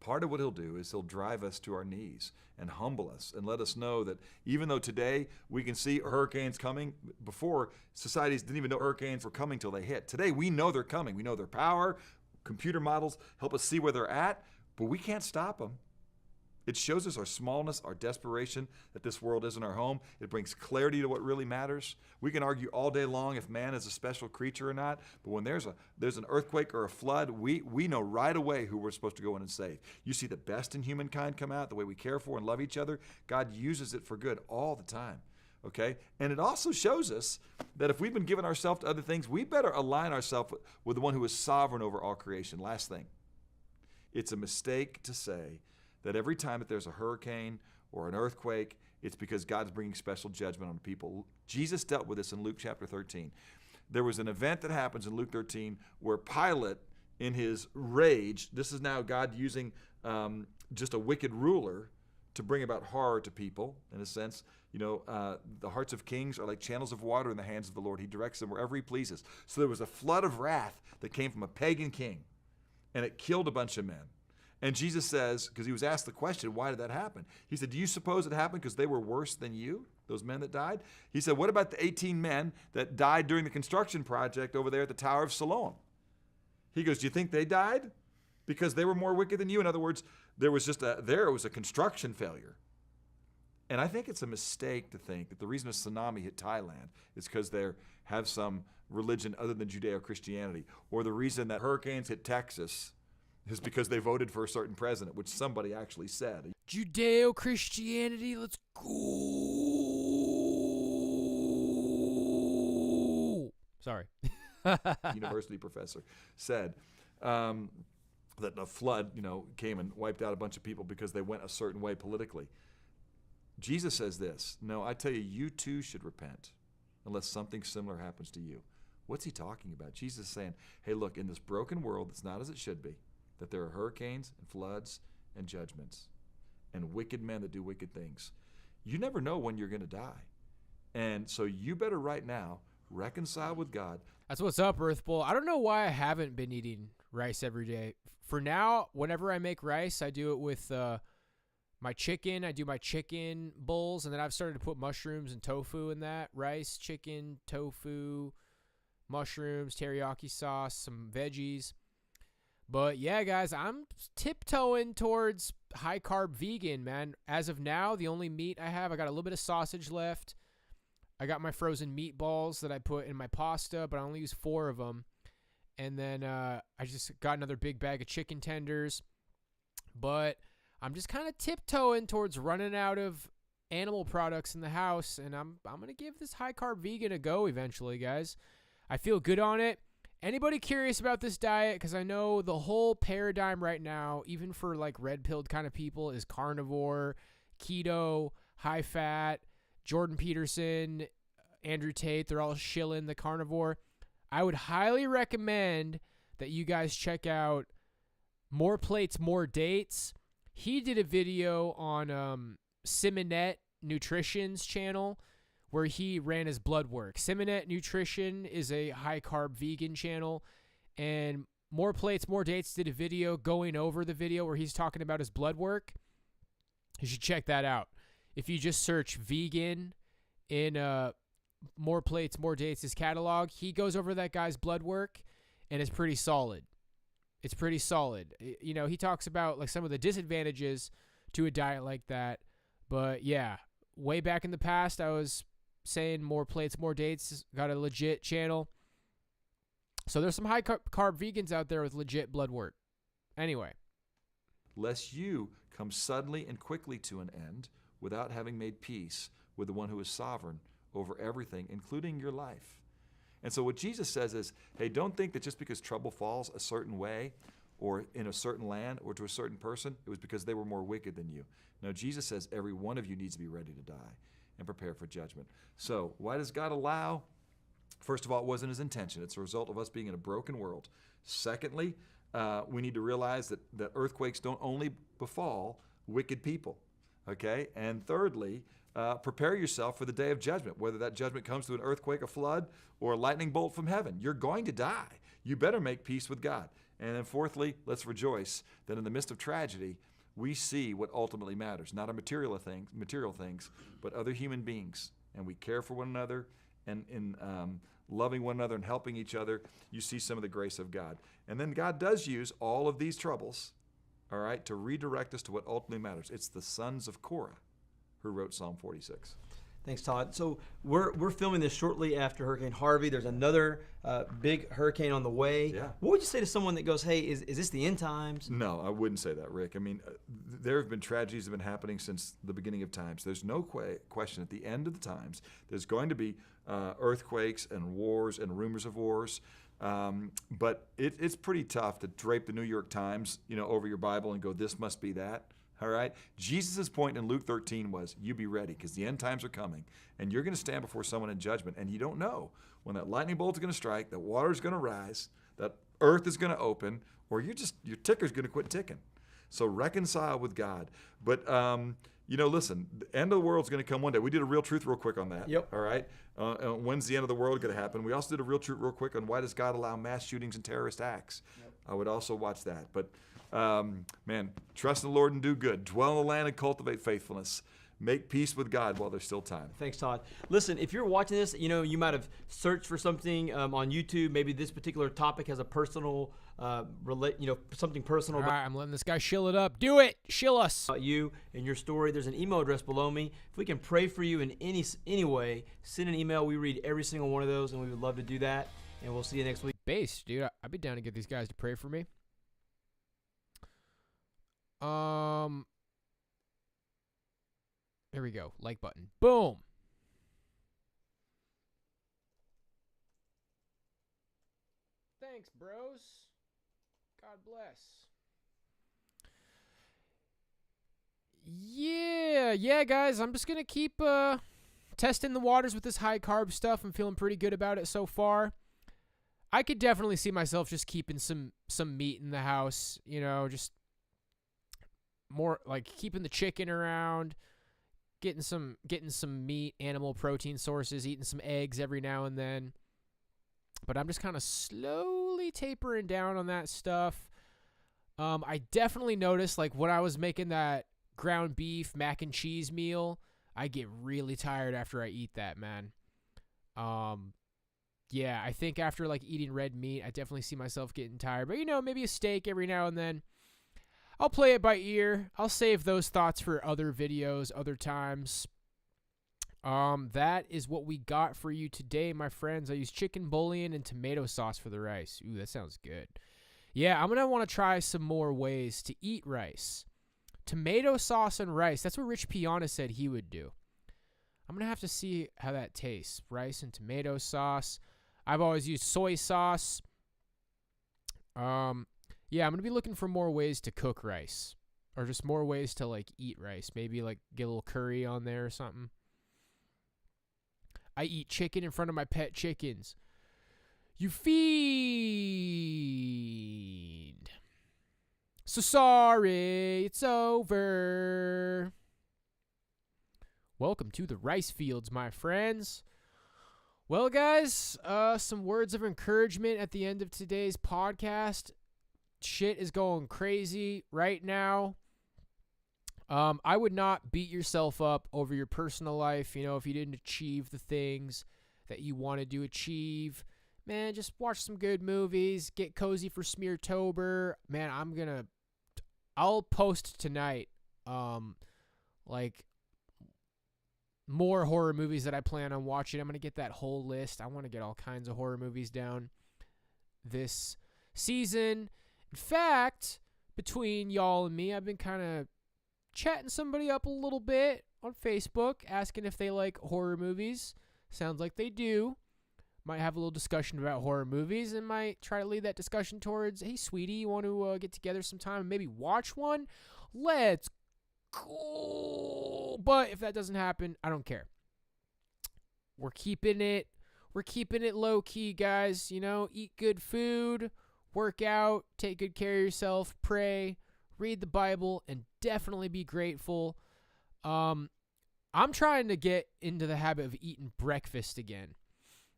Part of what he'll do is he'll drive us to our knees and humble us and let us know that even though today we can see hurricanes coming, before societies didn't even know hurricanes were coming till they hit. Today we know they're coming. We know their power. Computer models help us see where they're at, but we can't stop them. It shows us our smallness, our desperation, that this world isn't our home. It brings clarity to what really matters. We can argue all day long if man is a special creature or not, but when there's an earthquake or a flood, we know right away who we're supposed to go in and save. You see the best in humankind come out, the way we care for and love each other. God uses it for good all the time, okay? And it also shows us that if we've been giving ourselves to other things, we better align ourselves with the one who is sovereign over all creation. Last thing, it's a mistake to say that every time that there's a hurricane or an earthquake, it's because God's bringing special judgment on people. Jesus dealt with this in Luke chapter 13. There was an event that happens in Luke 13 where Pilate, in his rage, this is now God using just a wicked ruler to bring about horror to people, in a sense. The hearts of kings are like channels of water in the hands of the Lord. He directs them wherever he pleases. So there was a flood of wrath that came from a pagan king, and it killed a bunch of men. And Jesus says, because he was asked the question, why did that happen? He said, do you suppose it happened because they were worse than you, those men that died? He said, what about the 18 men that died during the construction project over there at the Tower of Siloam? He goes, do you think they died because they were more wicked than you? In other words, there was a construction failure. And I think it's a mistake to think that the reason a tsunami hit Thailand is because they have some religion other than Judeo-Christianity, or the reason that hurricanes hit Texas is because they voted for a certain president, which somebody actually said. Judeo-Christianity, let's go. Sorry. University professor said that a flood, came and wiped out a bunch of people because they went a certain way politically. Jesus says this, no, I tell you, you too should repent unless something similar happens to you. What's he talking about? Jesus is saying, hey, look, in this broken world that's not as it should be, that there are hurricanes and floods and judgments and wicked men that do wicked things. You never know when you're going to die. And so you better right now reconcile with God. That's what's up, Earth Bowl. I don't know why I haven't been eating rice every day. For now, whenever I make rice, I do it with my chicken. I do my chicken bowls, and then I've started to put mushrooms and tofu in that. Rice, chicken, tofu, mushrooms, teriyaki sauce, some veggies. But yeah, guys, I'm tiptoeing towards high-carb vegan, man. As of now, the only meat I have, I got a little bit of sausage left. I got my frozen meatballs that I put in my pasta, but I only use 4 of them. And then I just got another big bag of chicken tenders. But I'm just kind of tiptoeing towards running out of animal products in the house, and I'm going to give this high-carb vegan a go eventually, guys. I feel good on it. Anybody curious about this diet? Because I know the whole paradigm right now, even for like red-pilled kind of people, is carnivore, keto, high-fat. Jordan Peterson, Andrew Tate, they're all shilling the carnivore. I would highly recommend that you guys check out More Plates, More Dates. He did a video on Simonet Nutrition's channel where he ran his blood work. Simonet Nutrition is a high-carb vegan channel, and More Plates, More Dates did a video going over the video where he's talking about his blood work. You should check that out. If you just search vegan in More Plates, More Dates, his catalog, he goes over that guy's blood work, and it's pretty solid. It's pretty solid. He talks about like some of the disadvantages to a diet like that. But yeah, way back in the past, I was saying More Plates, More Dates got a legit channel. So there's some high carb vegans out there with legit blood work. Anyway. Lest you come suddenly and quickly to an end without having made peace with the one who is sovereign over everything, including your life. And so what Jesus says is, hey, don't think that just because trouble falls a certain way or in a certain land or to a certain person, it was because they were more wicked than you. No, Jesus says every one of you needs to be ready to die and prepare for judgment. So why does God allow? First of all, it wasn't his intention. It's a result of us being in a broken world. Secondly, we need to realize that earthquakes don't only befall wicked people. Okay? And thirdly, prepare yourself for the day of judgment, whether that judgment comes through an earthquake, a flood, or a lightning bolt from heaven. You're going to die. You better make peace with God. And then fourthly, let's rejoice that in the midst of tragedy, we see what ultimately matters, not our material things, but other human beings. And we care for one another, and in loving one another and helping each other, you see some of the grace of God. And then God does use all of these troubles, all right, to redirect us to what ultimately matters. It's the sons of Korah who wrote Psalm 46. Thanks, Todd. So we're filming this shortly after Hurricane Harvey. There's another big hurricane on the way. Yeah. What would you say to someone that goes, hey, is this the end times? No, I wouldn't say that, Rick. I mean, there have been tragedies that have been happening since the beginning of times. There's no question at the end of the times, there's going to be earthquakes and wars and rumors of wars. But it's pretty tough to drape the New York Times, over your Bible and go, this must be that. All right? Jesus' point in Luke 13 was, you be ready, because the end times are coming, and you're going to stand before someone in judgment, and you don't know when that lightning bolt is going to strike, that water is going to rise, that earth is going to open, or your ticker's going to quit ticking. So reconcile with God. But, listen, the end of the world's going to come one day. We did a Real Truth real quick on that. Yep. All right? When's the end of the world going to happen? We also did a Real Truth real quick on why does God allow mass shootings and terrorist acts. Yep. I would also watch that. But, trust in the Lord and do good. Dwell in the land and cultivate faithfulness. Make peace with God while there's still time. Thanks, Todd. Listen, if you're watching this, you might have searched for something on YouTube. Maybe this particular topic has a personal, something personal. All right, I'm letting this guy shill it up. Do it. Shill us. About you and your story. There's an email address below me. If we can pray for you in any way, send an email. We read every single one of those, and we would love to do that. And we'll see you next week. Based, dude. I'd be down to get these guys to pray for me. There we go. Like button. Boom. Thanks, bros. God bless. Yeah, guys. I'm just gonna keep testing the waters with this high carb stuff. I'm feeling pretty good about it so far. I could definitely see myself just keeping some meat in the house. Just more like keeping the chicken around. Getting some meat, animal protein sources, eating some eggs every now and then. But I'm just kind of slowly tapering down on that stuff. I definitely noticed, like, when I was making that ground beef mac and cheese meal, I get really tired after I eat that, man. Yeah, I think after, like, eating red meat, I definitely see myself getting tired. But, maybe a steak every now and then. I'll play it by ear. I'll save those thoughts for other videos, other times. That is what we got for you today, my friends. I used chicken bouillon and tomato sauce for the rice. Ooh, that sounds good. Yeah, I'm going to want to try some more ways to eat rice. Tomato sauce and rice. That's what Rich Piana said he would do. I'm going to have to see how that tastes. Rice and tomato sauce. I've always used soy sauce. Yeah, I'm going to be looking for more ways to cook rice. Or just more ways to, like, eat rice. Maybe, like, get a little curry on there or something. I eat chicken in front of my pet chickens. You fiend. So sorry, it's over. Welcome to the rice fields, my friends. Well, guys, some words of encouragement at the end of today's podcast. Shit is going crazy right now. I would not beat yourself up over your personal life, if you didn't achieve the things that you wanted to achieve. Man, just watch some good movies, get cozy for Smeartober. Man, I'll post tonight, like, more horror movies that I plan on watching. I'm going to get that whole list. I want to get all kinds of horror movies down this season. In fact, between y'all and me, I've been kind of chatting somebody up a little bit on Facebook, asking if they like horror movies. Sounds like they do. Might have a little discussion about horror movies and might try to lead that discussion towards, hey, sweetie, you want to get together sometime and maybe watch one? Let's go. But if that doesn't happen, I don't care. We're keeping it low key, guys. Eat good food. Work out, take good care of yourself, pray, read the Bible, and definitely be grateful. I'm trying to get into the habit of eating breakfast again.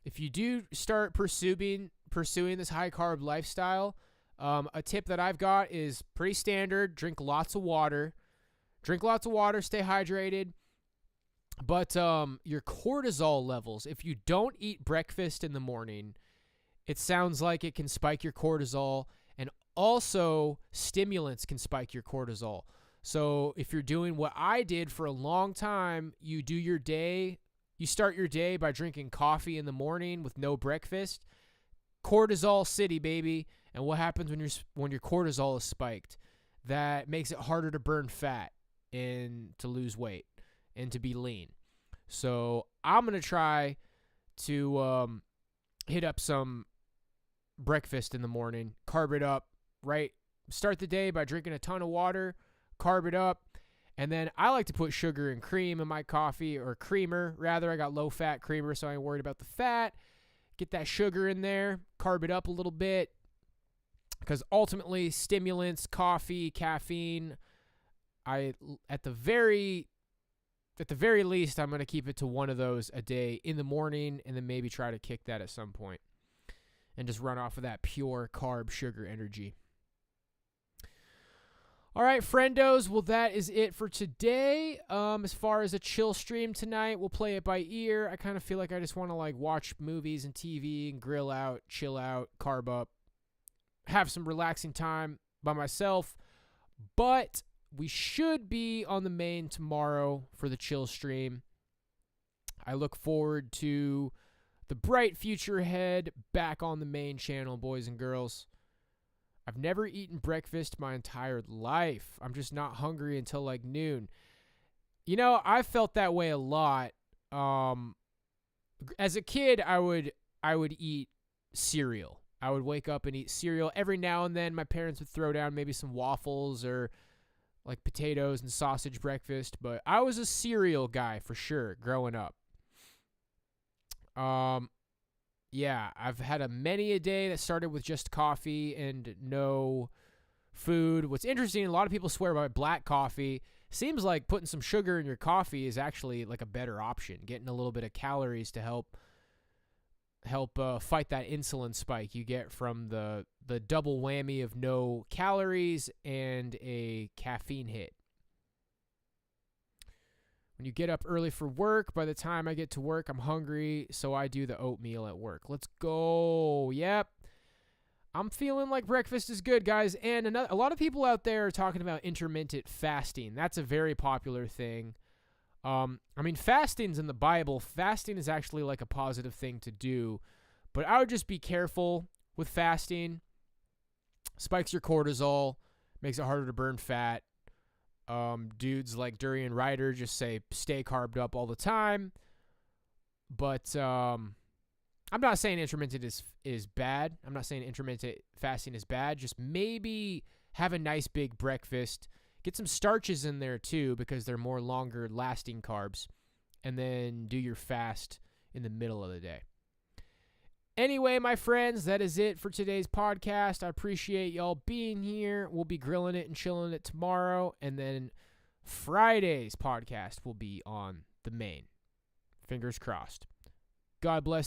If you do start pursuing this high-carb lifestyle, a tip that I've got is pretty standard. Drink lots of water. Stay hydrated. But your cortisol levels, if you don't eat breakfast in the morning, it sounds like it can spike your cortisol, and also stimulants can spike your cortisol. So if you're doing what I did for a long time, you start your day by drinking coffee in the morning with no breakfast. Cortisol city, baby. And what happens when your cortisol is spiked? That makes it harder to burn fat and to lose weight and to be lean. So I'm going to try to hit up some breakfast in the morning, carb it up, right? Start the day by drinking a ton of water, carb it up, and then I like to put sugar and cream in my coffee, or creamer, rather. I got low-fat creamer, so I ain't worried about the fat. Get that sugar in there, carb it up a little bit, because ultimately stimulants, coffee, caffeine, at the very least, I'm going to keep it to one of those a day in the morning, and then maybe try to kick that at some point and just run off of that pure carb sugar energy. All right, friendos. Well, that is it for today. As far as a chill stream tonight, we'll play it by ear. I kind of feel like I just want to like watch movies and TV and grill out, chill out, carb up, have some relaxing time by myself. But we should be on the main tomorrow for the chill stream. I look forward to the bright future ahead back on the main channel, boys and girls. I've never eaten breakfast my entire life. I'm just not hungry until like noon. You know, I felt that way a lot. As a kid, I would eat cereal. I would wake up and eat cereal. Every now and then, my parents would throw down maybe some waffles or like potatoes and sausage breakfast. But I was a cereal guy for sure growing up. Yeah, I've had many a day that started with just coffee and no food. What's interesting, a lot of people swear by black coffee. Seems like putting some sugar in your coffee is actually like a better option. Getting a little bit of calories to help fight that insulin spike you get from the double whammy of no calories and a caffeine hit. When you get up early for work, by the time I get to work, I'm hungry, so I do the oatmeal at work. Let's go. Yep. I'm feeling like breakfast is good, guys. And a lot of people out there are talking about intermittent fasting. That's a very popular thing. I mean, fasting's in the Bible. Fasting is actually like a positive thing to do. But I would just be careful with fasting. Spikes your cortisol, makes it harder to burn fat. Dudes like Durian Ryder just say stay carved up all the time. But I'm not saying intermittent is bad. I'm not saying intermittent fasting is bad. Just maybe have a nice big breakfast. Get some starches in there too because they're more longer lasting carbs. And then do your fast in the middle of the day. Anyway, my friends, that is it for today's podcast. I appreciate y'all being here. We'll be grilling it and chilling it tomorrow. And then Friday's podcast will be on the main. Fingers crossed. God bless.